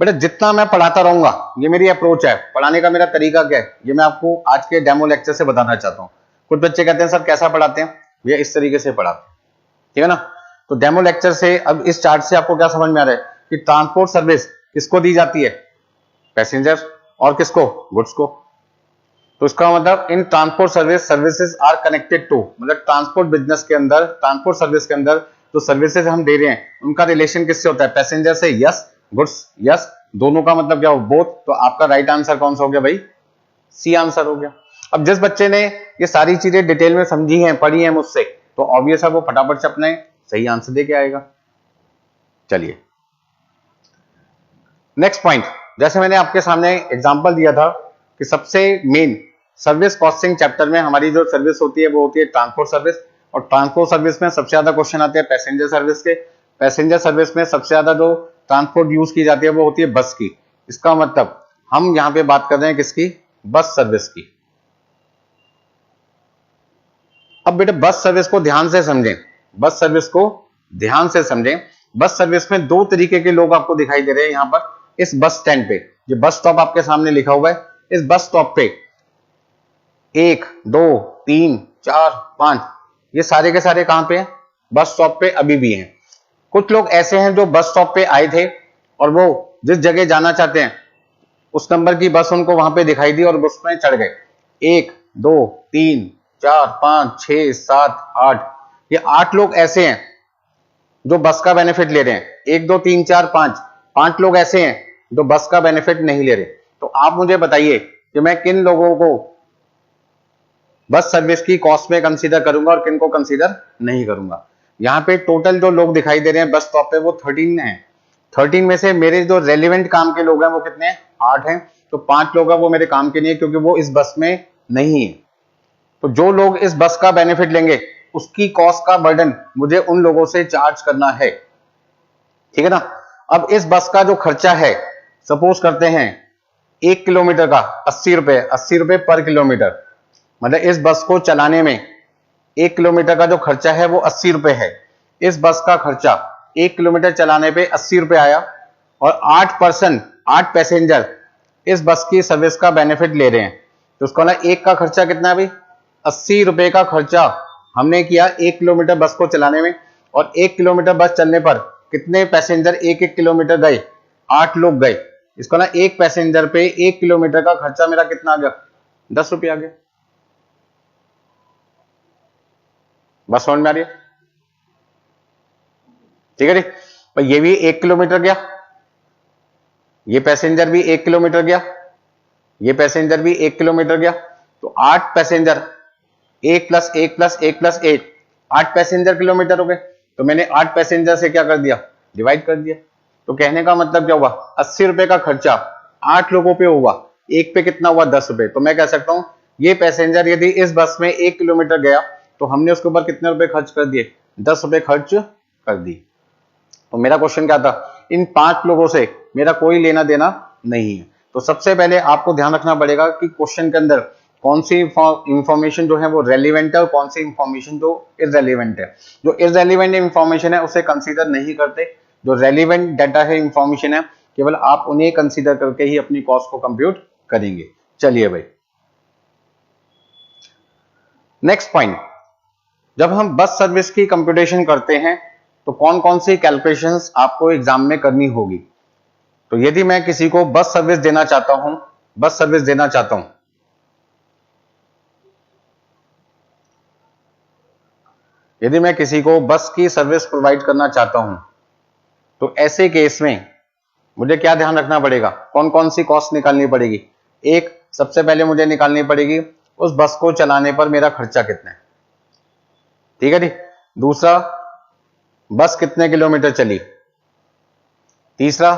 बेटा जितना मैं पढ़ाता रहूंगा, ये मेरी अप्रोच है, पढ़ाने का मेरा तरीका क्या है, ये मैं आपको आज के डेमो लेक्चर से बताना चाहता हूं। कुछ बच्चे कहते हैं सर कैसा पढ़ाते हैं, ये इस तरीके से पढ़ाते हैं, ठीक है ना। तो डेमो लेक्चर से अब इस चार्ट से आपको क्या समझ में आ रहा है कि ट्रांसपोर्ट सर्विस किसको दी जाती है? पैसेंजर, और किसको? गुड्स को। तो इसका मतलब in transport services are connected to, मतलब ट्रांसपोर्ट बिजनेस के अंदर, ट्रांसपोर्ट सर्विस के अंदर जो सर्विसेज हम दे रहे हैं उनका रिलेशन किससे होता है? पैसेंजर से, यस। Goods, yes. दोनों का मतलब क्या हो? बोथ। तो आपका राइट आंसर कौन सा हो गया भाई? सी आंसर हो गया। अब जिस बच्चे ने ये सारी चीजें डिटेल में समझी हैं, पढ़ी हैं मुझसे, तो ऑब्वियस है वो फटाफट से अपने सही आंसर दे के आएगा। चलिए नेक्स्ट पॉइंट, जैसे मैंने आपके सामने एग्जांपल दिया था कि सबसे मेन सर्विस कॉस्टिंग चैप्टर में हमारी जो सर्विस होती है वो होती है ट्रांसपोर्ट सर्विस, और ट्रांसपोर्ट सर्विस में सबसे ज्यादा क्वेश्चन आते हैं पैसेंजर सर्विस के। पैसेंजर सर्विस में सबसे ज्यादा जो ट्रांसपोर्ट यूज की जाती है वो होती है बस की। इसका मतलब हम यहां पे बात कर रहे हैं किसकी? बस सर्विस की। अब बेटे बस सर्विस को ध्यान से समझें, बस सर्विस को ध्यान से समझें। बस सर्विस में दो तरीके के लोग आपको दिखाई दे रहे हैं यहां पर इस बस स्टैंड पे। ये बस स्टॉप आपके सामने लिखा हुआ है, इस बस स्टॉप पे 1 2 3 4 5 ये सारे के सारे कहां पे हैं? बस स्टॉप पे अभी भी हैं। कुछ लोग ऐसे हैं जो बस स्टॉप पे आए थे और वो जिस जगह जाना चाहते हैं उस नंबर की बस उनको वहां पे दिखाई दी और बस में चढ़ गए। 1 2 3 4 5 6 7 8 ये 8 लोग ऐसे हैं जो बस का बेनिफिट ले रहे हैं। 1 2 3 4 5 लोग ऐसे हैं जो बस का बेनिफिट नहीं ले रहे। तो आप मुझे बताइए कि मैं किन लोगों को बस सर्विस की कॉस्ट में कंसीडर करूंगा और किन को कंसीडर नहीं करूंगा। यहाँ पे टोटल जो लोग दिखाई दे रहे हैं बस स्टॉप पे वो 13 हैं। 13 में से मेरे जो रेलिवेंट काम के लोग हैं वो कितने हैं? 8 हैं। तो 5 लोग हैं वो मेरे काम के नहीं है क्योंकि वो इस बस में नहीं है। तो जो लोग इस बस का बेनिफिट लेंगे उसकी कॉस्ट का बर्डन मुझे उन लोगों से चार्ज करना है, ठीक है ना। अब इस बस का जो खर्चा है, सपोज करते हैं 1 किलोमीटर का 80 रुपए पर किलोमीटर, मतलब इस बस को चलाने में 1 किलोमीटर का जो खर्चा है वो 80 रुपए है। इस बस का खर्चा 1 किलोमीटर चलाने पे 80 रुपए आया और 8 पैसेंजर इस बस की सर्विस का बेनिफिट ले रहे हैं। तो उसका ना एक का खर्चा कितना है भाई? 80 रुपए का खर्चा हमने किया 1 किलोमीटर बस को चलाने में, और 1 किलोमीटर बस चलने पर कितने पैसेंजर 1 किलोमीटर गए? 8 लोग गए। इसको ना एक पैसेंजर पे 1 किलोमीटर का खर्चा मेरा कितना आ गया? 10 रुपये आ गया। बस समझ में आ रही है? ठीक है जी। पर ये भी 1 किलोमीटर गया, ये पैसेंजर भी 1 किलोमीटर गया, ये पैसेंजर भी 1 किलोमीटर गया। तो 8 पैसेंजर 1 + 1 + 1 + 1 8 पैसेंजर किलोमीटर हो गए। तो मैंने 8 पैसेंजर से क्या कर दिया? डिवाइड कर दिया। तो कहने का मतलब क्या हुआ? 80 रुपए का खर्चा 8 लोगों पे हुआ, एक पे कितना हुआ? 10 रुपए। तो मैं कह सकता हूं ये पैसेंजर यदि इस बस में 1 किलोमीटर गया तो हमने उसके ऊपर कितने रुपए खर्च कर दिए? 10 रुपए खर्च कर दिए। तो मेरा क्वेश्चन क्या था? इन 5 लोगों से मेरा कोई लेना देना नहीं है। तो सबसे पहले आपको ध्यान रखना पड़ेगा कि क्वेश्चन के अंदर कौन सी इंफॉर्मेशन जो है वो रेलिवेंट है और कौन सी इंफॉर्मेशन जो इररेलेवेंट है। जो इररेलेवेंट इंफॉर्मेशन है उसे कंसीडर नहीं करते, जो रेलिवेंट डाटा है, इंफॉर्मेशन है, केवल आप उन्हें कंसीडर करके ही अपनी कॉस्ट को कंप्यूट करेंगे। चलिए भाई नेक्स्ट पॉइंट, जब हम बस सर्विस की कंप्यूटेशन करते हैं तो कौन कौन सी कैलकुलेशंस आपको एग्जाम में करनी होगी। तो यदि मैं किसी को बस सर्विस देना चाहता हूं, यदि मैं किसी को बस की सर्विस प्रोवाइड करना चाहता हूं तो ऐसे केस में मुझे क्या ध्यान रखना पड़ेगा? कौन कौन सी कॉस्ट निकालनी पड़ेगी? एक, सबसे पहले मुझे निकालनी पड़ेगी उस बस को चलाने पर मेरा खर्चा कितना है, ठीक है जी। दूसरा, बस कितने किलोमीटर चली। तीसरा,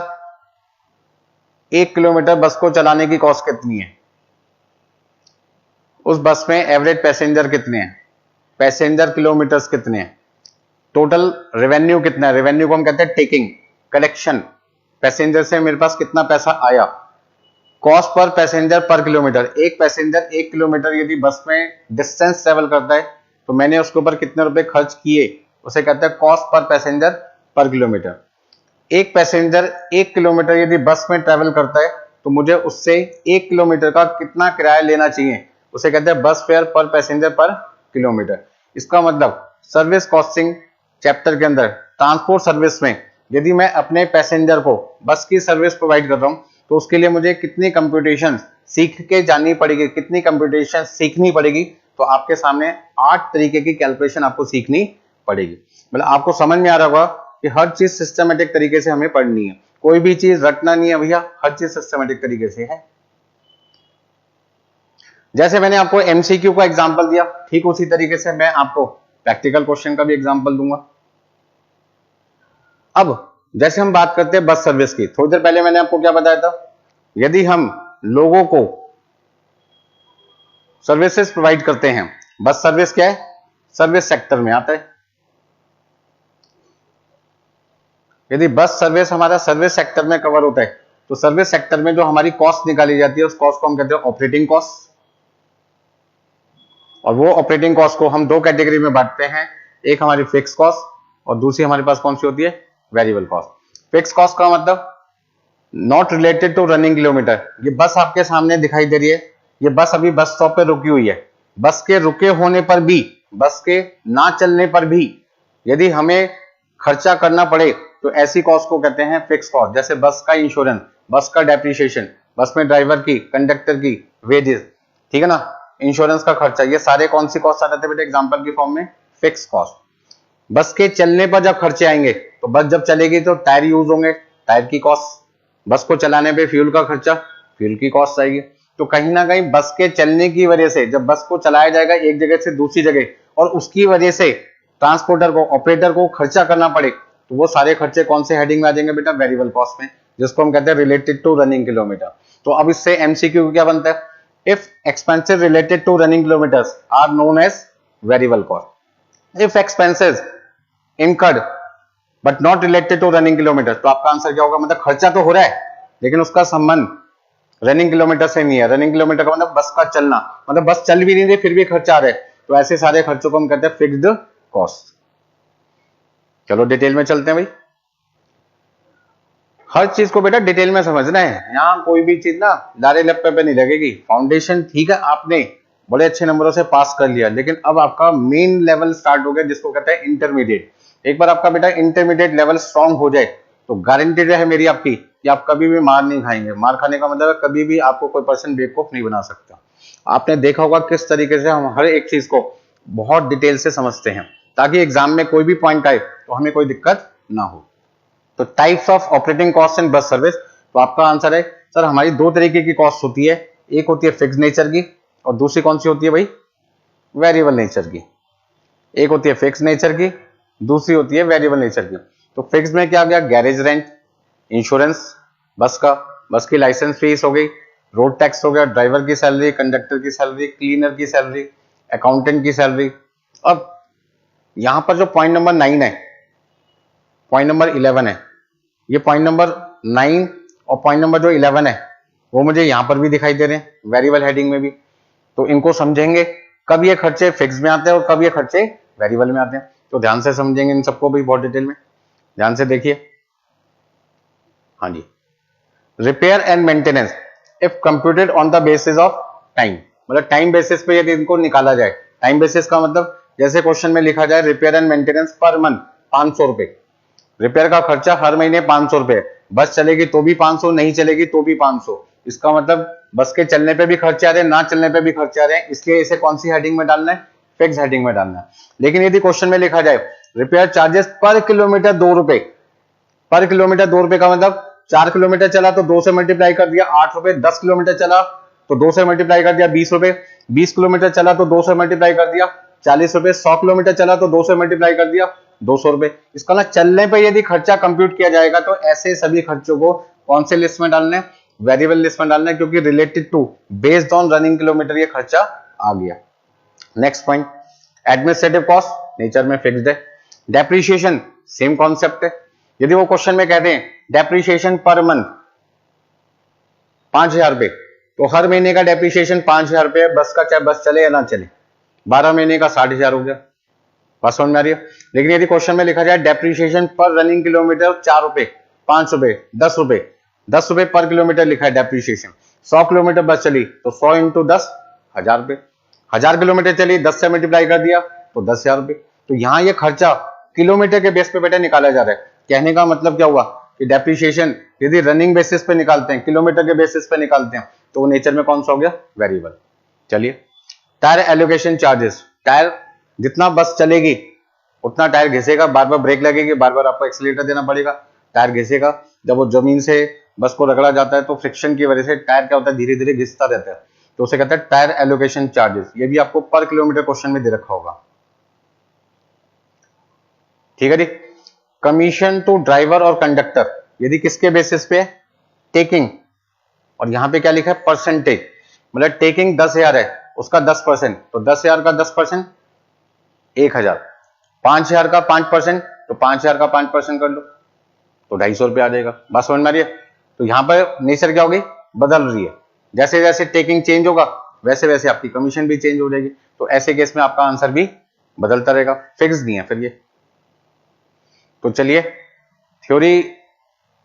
1 किलोमीटर बस को चलाने की कॉस्ट कितनी है। उस बस में एवरेज पैसेंजर कितने हैं, पैसेंजर किलोमीटर्स कितने हैं, टोटल रेवेन्यू कितना है। रेवेन्यू को हम कहते हैं टेकिंग, कलेक्शन, पैसेंजर से मेरे पास कितना पैसा आया, कॉस्ट पर पैसेंजर पर किलोमीटर, एक पैसेंजर 1 किलोमीटर यदि बस में डिस्टेंस ट्रेवल करता है तो मैंने उसके ऊपर कितने रुपए खर्च किए, उसे कहते हैं कॉस्ट पर पैसेंजर पर किलोमीटर। एक पैसेंजर 1 किलोमीटर यदि बस में ट्रेवल करता है तो मुझे उससे 1 किलोमीटर का कितना किराया लेना चाहिए, उसे कहते हैं बस फेयर पर पैसेंजर पर किलोमीटर। इसका मतलब सर्विस कॉस्टिंग चैप्टर के अंदर ट्रांसपोर्ट सर्विस में यदि मैं अपने पैसेंजर को बस की सर्विस प्रोवाइड कर रहा हूं तो उसके लिए मुझे कितनी कंप्यूटेशन सीख के जानी पड़ेगी, कितनी कंप्यूटेशन सीखनी पड़ेगी, तो आपके सामने 8 तरीके की कैलकुलेशन आपको सीखनी पड़ेगी। मतलब आपको समझ में आ रहा होगा कि हर चीज सिस्टमेटिक तरीके से हमें पढ़नी है, कोई भी चीज रटना नहीं है भैया, हर चीज सिस्टमेटिक तरीके से है। जैसे मैंने आपको एमसीक्यू का एग्जांपल दिया, ठीक उसी तरीके से मैं आपको प्रैक्टिकल क्वेश्चन का भी एग्जांपल दूंगा। अब जैसे हम बात करते हैं बस सर्विस की, थोड़ी देर पहले मैंने आपको क्या बताया था, यदि हम लोगों को सर्विसेज प्रोवाइड करते हैं, बस सर्विस क्या है, सर्विस सेक्टर में आता है। यदि बस सर्विस हमारा सर्विस सेक्टर में कवर होता है तो सर्विस सेक्टर में जो हमारी कॉस्ट निकाली जाती है उस कॉस्ट को हम कहते हैं ऑपरेटिंग कॉस्ट। और वो ऑपरेटिंग कॉस्ट को हम 2 कैटेगरी में बांटते हैं, एक हमारी फिक्स कॉस्ट और दूसरी हमारे पास कौन सी होती है, वेरिएबल कॉस्ट। फिक्स कॉस्ट का मतलब not related to running kilometer. ये बस आपके सामने दिखाई दे रही है, ये बस अभी बस स्टॉप पे रुकी हुई है, बस के रुके होने पर भी, बस के ना चलने पर भी यदि हमें खर्चा करना पड़े तो ऐसी कॉस्ट को कहते हैं फिक्स कॉस्ट। जैसे बस का इंश्योरेंस, बस का डेप्रिसिएशन, बस में ड्राइवर की, कंडक्टर की वेजेस, ठीक है ना, इंश्योरेंस का खर्चा, ये सारे कौन सी कॉस्ट आ जाते हैं बेटा एग्जांपल की फॉर्म में, फिक्स कॉस्ट। बस के चलने पर जब खर्चे आएंगे तो बस जब चलेगी तो टायर यूज होंगे, टायर की कॉस्ट, बस को चलाने पे फ्यूल का खर्चा, फ्यूल की कॉस्ट आएगी। तो कहीं ना कहीं बस के चलने की वजह से जब बस को चलाया जाएगा एक जगह से दूसरी जगह और उसकी वजह से ट्रांसपोर्टर को, ऑपरेटर को खर्चा करना पड़े तो वो सारे खर्चे कौन से हेडिंग में आ जाएंगे बेटा, वेरिएबल कॉस्ट में, जिसको हम कहते हैं रिलेटेड टू रनिंग किलोमीटर। तो अब इससे एमसीक्यू क्या बनता है, if expenses related to running kilometers are known as variable cost, if expenses incurred but not related to running kilometer, तो आपका आंसर क्या होगा, मतलब खर्चा तो हो रहा है लेकिन उसका संबंध रनिंग किलोमीटर से नहीं है। रनिंग किलोमीटर का मतलब बस का चलना, मतलब बस चल भी नहीं रही फिर भी खर्चा आ रहा है, तो ऐसे सारे खर्चों को हम कहते हैं फिक्स्ड कॉस्ट। चलो डिटेल में चलते हैं भाई, हर चीज को बेटा डिटेल में समझना है, यहां कोई भी चीज ना लारे लप्पे पे नहीं लगेगी। फाउंडेशन ठीक है, आपने बड़े अच्छे नंबरों से पास कर लिया, लेकिन अब आपका मेन लेवल स्टार्ट हो गया जिसको कहते हैं इंटरमीडिएट। एक बार आपका बेटा इंटरमीडिएट लेवल स्ट्रांग हो जाए तो गारंटीड है मेरी आपकी कि आप कभी भी मार नहीं खाएंगे। मार खाने का मतलब है कभी भी आपको कोई पर्सन बेवकूफ नहीं बना सकता। आपने देखा होगा किस तरीके से हम हर एक चीज को बहुत डिटेल से समझते हैं ताकि एग्जाम में कोई भी पॉइंट आए तो हमें कोई दिक्कत ना हो। तो types of operating cost in bus service, तो आपका आंसर है सर हमारी 2 तरीके की कॉस्ट होती है, एक होती है फिक्स नेचर की और दूसरी कौन सी होती है भाई, वेरिएबल नेचर की। एक होती है फिक्स नेचर की, दूसरी होती है वेरिएबल नेचर की। तो फिक्स में क्या आ गया, गैरेज रेंट, इंश्योरेंस बस का, बस की लाइसेंस फीस हो गई, रोड टैक्स हो गया, ड्राइवर की सैलरी, कंडक्टर की सैलरी, क्लीनर की सैलरी, अकाउंटेंट की सैलरी। अब यहां पर जो पॉइंट नंबर 9 है, पॉइंट नंबर 11 है, ये पॉइंट नंबर 9 और पॉइंट नंबर जो 11 है वो मुझे यहां पर भी दिखाई दे रहे हैं वेरिएबल हेडिंग में भी। तो इनको समझेंगे कब ये खर्चे फिक्स में आते हैं और कब ये खर्चे वेरिएबल में आते हैं, तो ध्यान से समझेंगे इन सबको भी बहुत डिटेल में, ध्यान से देखिए। हाँ जी, repair and maintenance if computed on the basis of time, मतलब टाइम बेसिस पे यदि इनको निकाला जाए, टाइम बेसिस का मतलब जैसे क्वेश्चन में लिखा जाए repair and maintenance per month 500 रुपए, रिपेयर का खर्चा हर महीने 500 रुपए, बस चलेगी तो भी 500, नहीं चलेगी तो भी 500। इसका मतलब बस के चलने पे भी खर्चे आ रहे हैं, ना चलने पे भी खर्चे आ रहे हैं, इसलिए इसे कौन सी हेडिंग में डालना है, फिक्स हेडिंग में डालना है। लेकिन यदि क्वेश्चन में लिखा जाए रिपेयर चार्जेस पर किलोमीटर 2 रुपए, पर किलोमीटर 2 रुपए का मतलब 4 किलोमीटर चला तो 2 से मल्टीप्लाई कर दिया 8 रुपए, 10 किलोमीटर चला तो 2 से मल्टीप्लाई कर दिया 20 रुपए, 20 किलोमीटर चला तो 2 से मल्टीप्लाई कर दिया 40 रुपए, 100 किलोमीटर चला तो 2 से मल्टीप्लाई कर दिया 200 रुपए। इसका ना चलने पे यदि खर्चा कंप्यूट किया जाएगा तो ऐसे सभी खर्चों को कौन से लिस्ट में डालना है, वेरिएबल लिस्ट में डालना है, क्योंकि related to based on running kilometer ये खर्चा आ गया। Next point, administrative cost nature में फिक्स्ड है, डेप्रिसिएशन सेम कॉन्सेप्ट है। यदि वो क्वेश्चन में कहते हैं डेप्रिसिएशन पर मंथ 5,000 रुपए, तो हर महीने का डेप्रिसिएशन 5,000 रुपए बस का, चाहे बस चले या ना चले, 12 महीने का 60,000 हो गया। बात समझ में आ रही है। लेकिन यदि क्वेश्चन में लिखा जाए डेप्रिसिएशन पर रनिंग किलोमीटर 4 रुपए, 5 रुपए, 10 रुपए, 10 रुपए पर किलोमीटर लिखा है डेप्रिसिएशन, 100 किलोमीटर बस चली तो 100 इंटू 10 1000 रुपए, 1000 किलोमीटर चली 10 से मल्टीप्लाई कर दिया तो 10,000 रुपए। तो यहाँ ये खर्चा किलोमीटर के बेस पे बेटा निकाला जा रहा है। कहने का मतलब क्या हुआ कि डेप्रिसिएशन यदि रनिंग बेसिस पे निकालते हैं, किलोमीटर के बेसिस पे निकालते हैं, तो वो नेचर में कौन सा हो गया, वेरिएबल। चलिए, टायर एलोकेशन चार्जेस, टायर जितना बस चलेगी उतना टायर घिसेगा, बार बार ब्रेक लगेगी, बार बार आपको एक्सीलरेटर देना पड़ेगा, टायर घिसेगा। जब वो जमीन से बस को रगड़ा जाता है तो फ्रिक्शन की वजह से टायर क्या होता है, धीरे धीरे घिसता रहता है, तो उसे कहते हैं टायर एलोकेशन चार्जेस। ये भी आपको पर किलोमीटर क्वेश्चन में दे रखा होगा। ठीक है जी। कमीशन टू ड्राइवर और कंडक्टर, यदि किसके बेसिस पे, टेकिंग, और यहां पे क्या लिखा है, परसेंटेज, मतलब टेकिंग 10,000 है, उसका 10%, तो 10,000 का 10% 1,000, 5,000 का 5%, तो 5,000 का 5% कर लो तो 250 रुपये आ जाएगा। बात समझ में आ रही है। तो यहाँ पर नेचर क्या हो गई, बदल रही है, जैसे जैसे टेकिंग चेंज होगा वैसे वैसे आपकी कमीशन भी चेंज हो जाएगी। तो ऐसे केस में आपका आंसर भी बदलता रहेगा, फिक्स नहीं है फिर ये। तो चलिए, थ्योरी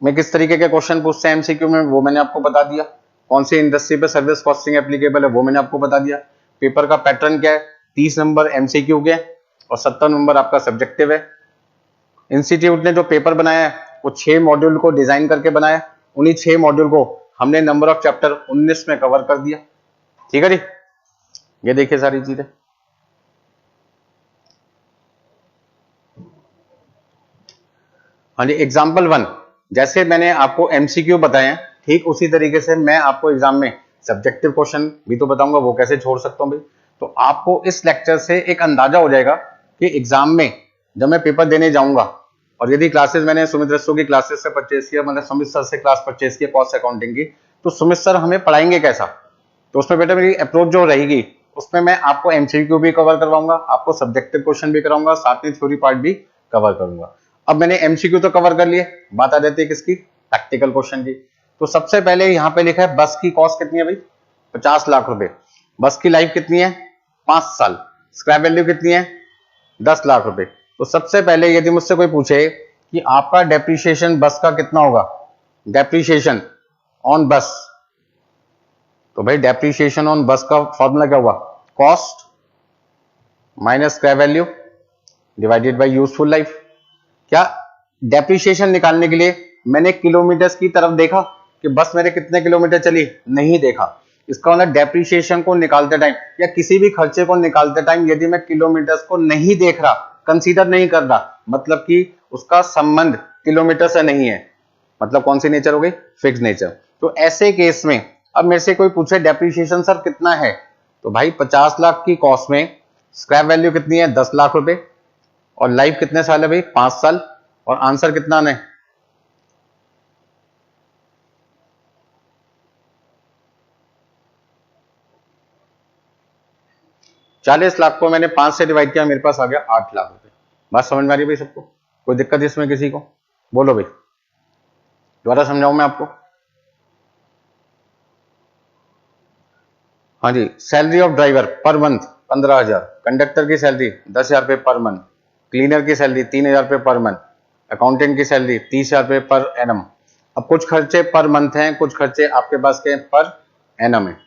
में किस तरीके के क्वेश्चन पूछते हैं एमसीक्यू में, वो मैंने आपको बता दिया। कौन सी इंडस्ट्री पे सर्विस कॉस्टिंग एप्लीकेबल है वो मैंने आपको बता दिया। पेपर का पैटर्न क्या है, 30 नंबर एमसीक्यू के और 70 नंबर आपका सब्जेक्टिव है। इंस्टीट्यूट ने जो पेपर बनाया है वो 6 मॉड्यूल को डिजाइन करके बनाया, उन्हीं 6 मॉड्यूल को हमने नंबर ऑफ चैप्टर 19 में कवर कर दिया। ठीक है जी, ये देखिए सारी चीजें। हाँ जी, एग्जाम्पल 1, जैसे मैंने आपको एमसीक्यू बताए ठीक उसी तरीके से मैं आपको एग्जाम में सब्जेक्टिव क्वेश्चन भी तो बताऊंगा, वो कैसे छोड़ सकता हूं भाई। तो आपको इस लेक्चर से एक अंदाजा हो जाएगा कि एग्जाम में जब मैं पेपर देने जाऊंगा, और यदि क्लासेस मैंने सुमित रस्सो की क्लासेस से परचेज किया, मतलब सुमित सर से क्लास परचेज किया कॉस्ट अकाउंटिंग की, तो सुमित सर हमें पढ़ाएंगे कैसा, तो उसमें बेटा मेरी अप्रोच जो रहेगी उसमें मैं आपको एमसीक्यू भी कवर करवाऊंगा, आपको सब्जेक्टिव क्वेश्चन भी कराऊंगा, साथ में थ्योरी पार्ट भी कवर करूंगा। अब मैंने एमसीक्यू तो कवर कर लिए, बात आ जाती है किसकी, प्रैक्टिकल क्वेश्चन की। तो सबसे पहले यहाँ पे लिखा है बस की कॉस्ट कितनी है भाई, 50 लाख रुपए। बस की लाइफ कितनी है, 5 साल। स्क्रैप वैल्यू कितनी है, 10 लाख रुपए। तो सबसे पहले यदि मुझसे कोई पूछे कि आपका डेप्रिसिएशन बस का कितना होगा, डेप्रिसिएशन ऑन बस, तो भाई डेप्रिसिएशन ऑन बस का फॉर्मूला क्या हुआ, cost minus scrap value divided by useful life. क्या डेप्रिसिएशन निकालने के लिए मैंने किलोमीटर्स की तरफ देखा कि बस मेरे कितने किलोमीटर चली, नहीं देखा। इसका मतलब डेप्रिसिएशन को निकालते टाइम या किसी भी खर्चे को निकालते टाइम यदि मैं किलोमीटर्स को नहीं देख रहा, कंसीडर नहीं कर रहा, मतलब कि उसका संबंध किलोमीटर से नहीं है, मतलब कौन सी नेचर हो गई, फिक्स नेचर। तो ऐसे केस में अब मेरे से कोई पूछे डेप्रिसिएशन सर कितना है, तो भाई 50 लाख की कॉस्ट में स्क्रैप वैल्यू कितनी है, 10 लाख रुपए, और लाइफ कितने साल है भाई, 5 साल, और आंसर कितना है, 40 लाख को मैंने 5 से डिवाइड किया, मेरे पास आ गया 8 लाख रुपए। बात समझ में आ रही है भाई सबको, कोई दिक्कत इसमें किसी को, बोलो भाई, दोबारा समझाऊं मैं आपको। हाँ जी, salary of driver per month 15,000, conductor की सैलरी 10,000 रुपए पर मंथ, क्लीनर की सैलरी 3,000 रुपए पर मंथ, अकाउंटेंट की सैलरी 30,000 रुपए पर एनम। अब कुछ खर्चे पर मंथ हैं, कुछ खर्चे आपके पास के पर एनम है।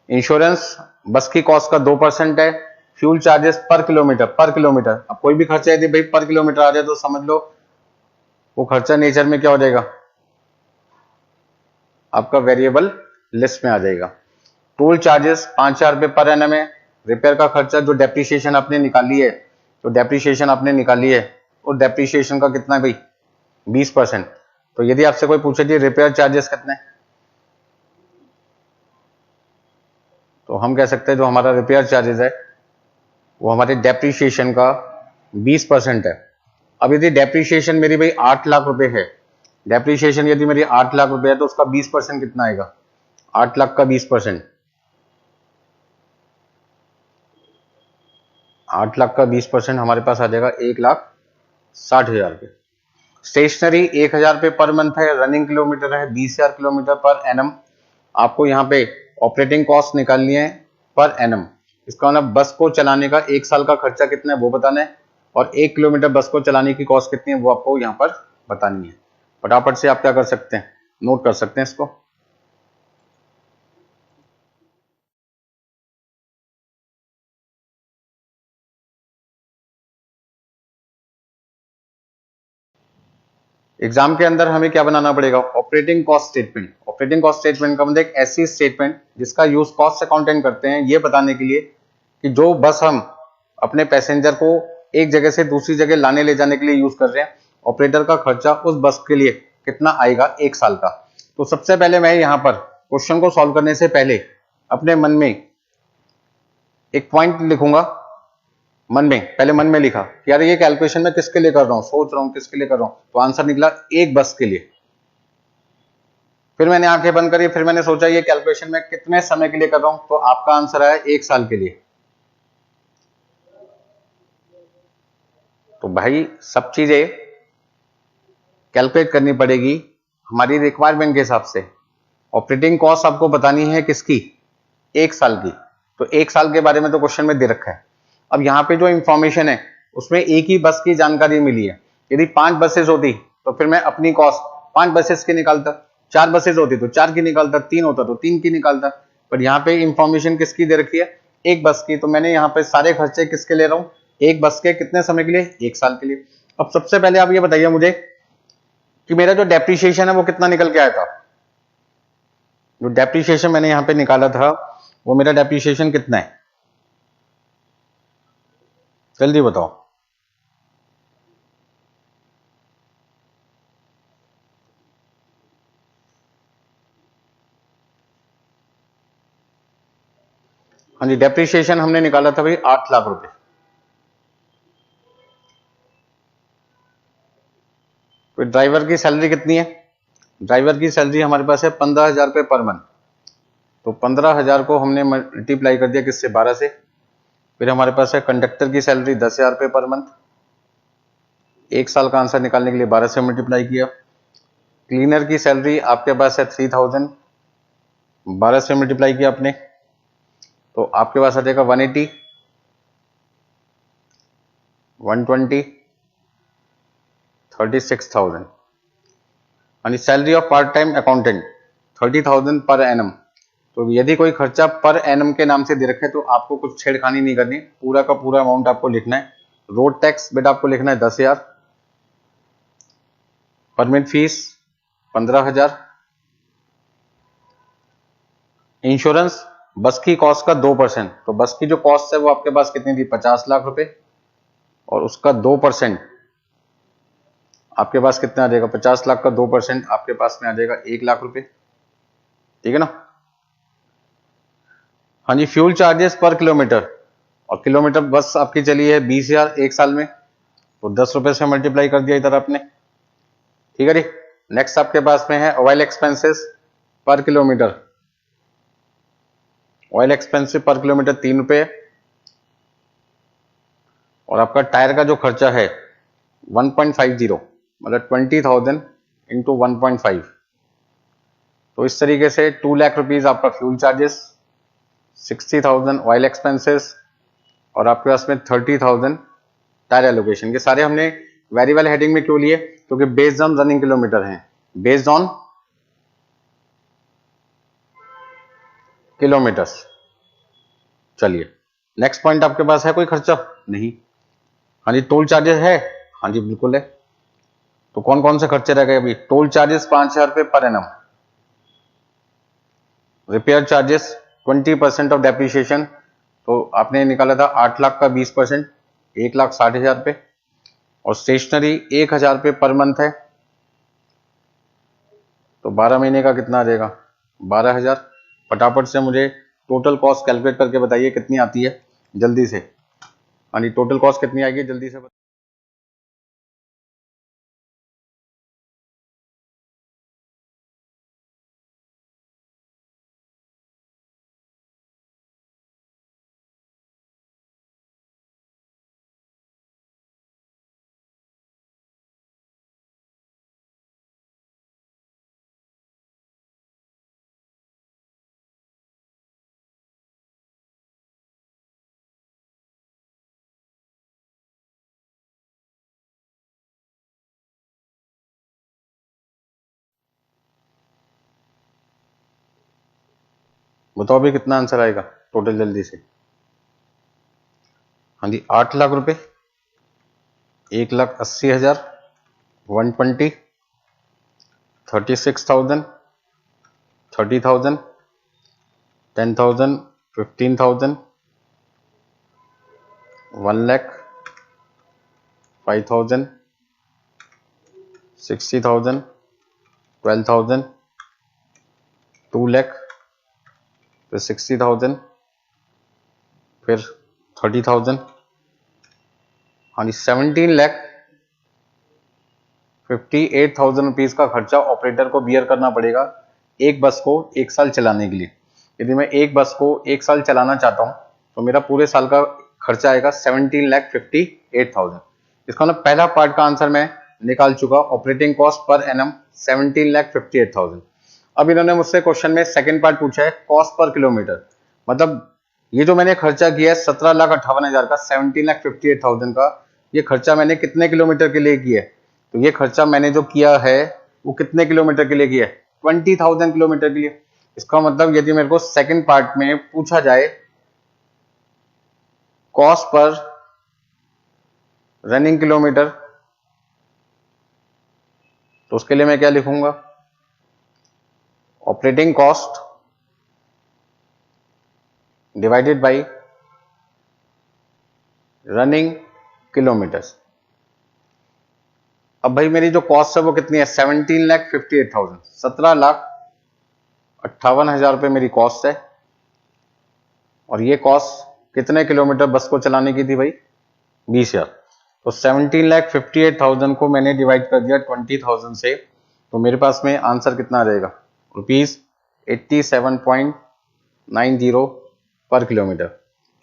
इंश्योरेंस बस की कॉस्ट का 2% है। फ्यूल चार्जेस पर किलोमीटर, पर किलोमीटर, अब कोई भी खर्चा यदि भाई पर किलोमीटर आ जाए तो समझ लो वो खर्चा नेचर में क्या हो जाएगा, आपका वेरिएबल लिस्ट में आ जाएगा। टोल चार्जेस 5,000 रुपए पर एनम है। रिपेयर का खर्चा जो डेप्रिसिएशन आपने निकाली है, तो डेप्रिसिएशन आपने निकाली है, और डेप्रिसिएशन का कितना है भाई, 20%। तो यदि आपसे कोई पूछे जी रिपेयर चार्जेस कितने, तो हम कह सकते हैं जो हमारा रिपेयर चार्जेस है वो हमारे डेप्रिसिएशन का 20% है। अब यदि डेप्रिसिएशन मेरी भाई 8 लाख रुपए है, डेप्रिसिएशन यदि मेरी 8 लाख रुपए है तो उसका 20% कितना आएगा, 8 लाख का 20%, 8 लाख का 20% हमारे पास आ जाएगा 1,60,000 रुपये। स्टेशनरी 1000 रुपये पर मंथ है, रनिंग किलोमीटर है 20,000 किलोमीटर पर एनम। आपको यहाँ पे ऑपरेटिंग कॉस्ट निकालनी है पर एनम। इसका मतलब बस को चलाने का 1 साल का खर्चा कितना है वो बताना है, और 1 किलोमीटर बस को चलाने की कॉस्ट कितनी है वो आपको यहाँ पर बतानी है। फटाफट से आप क्या कर सकते हैं, नोट कर सकते हैं इसको। एग्जाम के अंदर हमें क्या बनाना पड़ेगा, operating cost statement. Operating cost statement का मतलब एक ऐसी स्टेटमेंट जिसका यूज कॉस्ट अकाउंटेंट करते हैं ये बताने के लिए कि जो बस हम अपने पैसेंजर को एक जगह से दूसरी जगह लाने ले जाने के लिए यूज कर रहे हैं, ऑपरेटर का खर्चा उस बस के लिए कितना आएगा 1 साल का। तो सबसे पहले मैं यहाँ पर क्वेश्चन को सॉल्व करने से पहले अपने मन में एक पॉइंट लिखूंगा। मन में पहले मन में लिखा कि यार ये कैलकुलेशन मैं किसके लिए कर रहा हूं, सोच रहा हूं किसके लिए कर रहा हूं, तो आंसर निकला एक बस के लिए। फिर मैंने आंखें बंद करी, फिर मैंने सोचा ये कैलकुलेशन मैं कितने समय के लिए कर रहा हूं, तो आपका आंसर आया 1 साल के लिए। तो भाई सब चीजें कैलकुलेट करनी पड़ेगी हमारी रिक्वायरमेंट के हिसाब से। ऑपरेटिंग कॉस्ट आपको बतानी है किसकी, 1 साल की। तो 1 साल के बारे में तो क्वेश्चन में दे रखा है। अब यहाँ पे जो इंफॉर्मेशन है उसमें एक ही बस की जानकारी मिली है। यदि 5 बसेस होती तो फिर मैं अपनी कॉस्ट 5 बसेस की निकालता, 4 बसेस होती तो 4 की निकालता, 3 होता तो 3 की निकालता। पर यहाँ पे इंफॉर्मेशन किसकी दे रखी है, एक बस की। तो मैंने यहाँ पे सारे खर्चे किसके ले रहा हूँ, एक बस के। कितने समय के लिए, 1 साल के लिए। अब सबसे पहले आप ये बताइए मुझे कि मेरा जो डेप्रिसिएशन है वो कितना निकल के आया था। जो डेप्रिसिएशन मैंने यहाँ पे निकाला था वो मेरा डेप्रिसिएशन कितना है, जल्दी बताओ। हाँ जी, डेप्रिसिएशन हमने निकाला था भाई 8 लाख रुपए। तो ड्राइवर की सैलरी कितनी है, ड्राइवर की सैलरी हमारे पास है 15,000 रुपये पर मंथ। तो 15,000 को हमने मल्टीप्लाई कर दिया किससे, 12 से। फिर हमारे पास है कंडक्टर की सैलरी 10,000 रुपये पर मंथ। 1 साल का आंसर निकालने के लिए 12 से मल्टीप्लाई किया। क्लीनर की सैलरी आपके पास है 3,000, 12 से मल्टीप्लाई किया आपने, तो आपके पास आ जाएगा 180, 120, 36,000। यानी salary of part time accountant 30,000 per annum. तो यदि कोई खर्चा पर एनम के नाम से दे रखे तो आपको कुछ छेड़खानी नहीं करनी, पूरा का पूरा अमाउंट आपको लिखना है। रोड टैक्स बेटा आपको लिखना है 10,000, परमिट फीस 15,000, इंश्योरेंस बस की कॉस्ट का 2%। तो बस की जो कॉस्ट है वो आपके पास कितनी थी, 50 लाख रुपए, और उसका 2% आपके पास कितना आ जाएगा, 50 लाख का 2% आपके पास में आ जाएगा 1 लाख रुपए। ठीक है ना। हाँ जी, फ्यूल चार्जेस पर किलोमीटर, और किलोमीटर बस आपकी चली है 20,000 1 साल में, तो 10 रुपए से मल्टीप्लाई कर दिया इधर आपने। ठीक है जी। नेक्स्ट आपके पास में है ऑयल एक्सपेंसेस पर किलोमीटर। ऑयल एक्सपेंसिव पर किलोमीटर 3 रुपए, और आपका टायर का जो खर्चा है 1.50, मतलब 20,000 इंटू 1.5। तो इस तरीके से 2 लाख रुपीज आपका फ्यूल चार्जेस, 60,000 ऑयल एक्सपेंसेस, और आपके पास में 30,000 टायर एलोकेशन। ये सारे हमने वेरिएबल हेडिंग में क्यों लिए, क्योंकि बेस्ड ऑन रनिंग किलोमीटर हैं, बेस्ड ऑन किलोमीटर्स। चलिए नेक्स्ट पॉइंट, आपके पास है कोई खर्चा नहीं। हाँ जी, टोल चार्जेस है, हाँ जी बिल्कुल है। तो कौन कौन से खर्चे रह गए अभी, टोल चार्जेस 5,000 रुपये per annum, repair charges 20% of depreciation, तो आपने निकाला था 8 लाख का 20%, 1,60,000 रुपये, और स्टेशनरी 1,000 रुपये पर मंथ है, तो 12 महीने का कितना आ जाएगा, 12,000। फटाफट से मुझे टोटल कॉस्ट कैलकुलेट करके बताइए कितनी आती है जल्दी से। हाँ जी, टोटल कॉस्ट कितनी आएगी जल्दी से बताइए। बताओ अभी कितना आंसर आएगा टोटल जल्दी से। हाँ जी, 8 लाख रुपए, 1,80,000, 120, 36,000, 30,000, 10,000, 15,000, 1 lakh, 5,000, 60,000, 12,000, 2 lakh, फिर 60,000, फिर 30,000, हाँ जी 17,58,000 रुपीज का खर्चा ऑपरेटर को बियर करना पड़ेगा एक बस को 1 साल चलाने के लिए। यदि मैं एक बस को 1 साल चलाना चाहता हूँ तो मेरा पूरे साल का खर्चा आएगा 17,58,000। इसका मतलब पहला पार्ट का आंसर मैं निकाल चुका, ऑपरेटिंग कॉस्ट पर एनम 17,58,000। अब इन्होंने मुझसे क्वेश्चन में सेकंड पार्ट पूछा है कॉस्ट पर किलोमीटर, मतलब ये जो मैंने खर्चा किया है 17,58,000 का, 17,58,000 का, ये खर्चा मैंने कितने किलोमीटर के लिए किया है? तो ये खर्चा मैंने जो किया है वो कितने किलोमीटर के लिए किया है? 20,000 किलोमीटर के लिए। इसका मतलब यदि मेरे को सेकंड पार्ट में पूछा जाए कॉस्ट पर रनिंग किलोमीटर, तो उसके लिए मैं क्या लिखूंगा? Operating cost divided by running kilometres. अब भाई मेरी जो कॉस्ट है वो कितनी है? 17,58,000, 17,58,000 रुपए मेरी कॉस्ट है। और ये कॉस्ट कितने किलोमीटर बस को चलाने की थी भाई? 20,000। तो 17,58,000 को मैंने डिवाइड कर दिया 20,000 से, तो मेरे पास में आंसर कितना आ जाएगा? ₹87.90 पर किलोमीटर।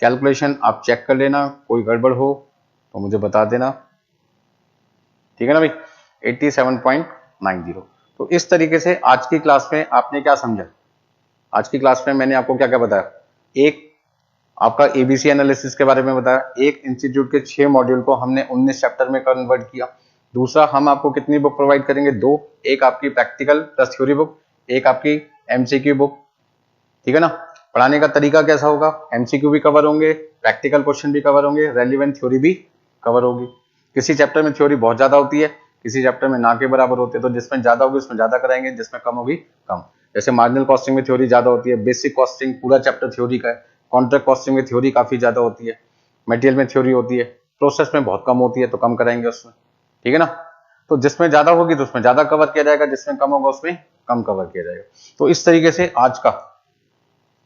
कैलकुलेशन आप चेक कर लेना, कोई गड़बड़ हो तो मुझे बता देना, ठीक है ना भाई? 87.90। तो इस तरीके से आज की क्लास में आपने क्या समझा? आज की क्लास में मैंने आपको क्या क्या बताया? एक, आपका एबीसी एनालिसिस के बारे में बताया। एक, इंस्टीट्यूट के 6 मॉड्यूल को हमने 19 चैप्टर में कन्वर्ट किया। दूसरा, हम आपको कितनी बुक प्रोवाइड करेंगे? 2, एक आपकी प्रैक्टिकल प्लस थ्योरी बुक, एक आपकी एमसीक्यू बुक, ठीक है ना? पढ़ाने का तरीका कैसा होगा? एमसीक्यू भी कवर होंगे, प्रैक्टिकल क्वेश्चन भी कवर होंगे, रेलिवेंट थ्योरी भी कवर होगी। किसी चैप्टर में थ्योरी बहुत ज्यादा होती है, किसी चैप्टर में ना के बराबर होते हैं, तो जिसमें ज्यादा होगी उसमें ज्यादा कराएंगे, जिसमें कम होगी कम। जैसे मार्जिनल कॉस्टिंग में थ्योरी ज्यादा होती है, बेसिक कॉस्टिंग पूरा चैप्टर थ्योरी का है, कॉन्ट्रैक्ट कॉस्टिंग में थ्योरी काफी ज्यादा होती है, मटेरियल में थ्योरी होती है, प्रोसेस में बहुत कम होती है, तो कम कराएंगे उसमें, ठीक है ना? तो जिसमें ज्यादा होगी तो उसमें ज्यादा कवर किया जाएगा, जिसमें कम होगा उसमें कम कवर किया जाएगा। तो इस तरीके से आज का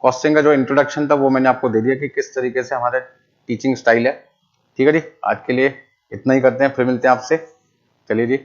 कॉस्टिंग का जो इंट्रोडक्शन था वो मैंने आपको दे दिया कि किस तरीके से हमारा टीचिंग स्टाइल है, ठीक है जी? आज के लिए इतना ही करते हैं, फिर मिलते हैं आपसे। चलिए जी।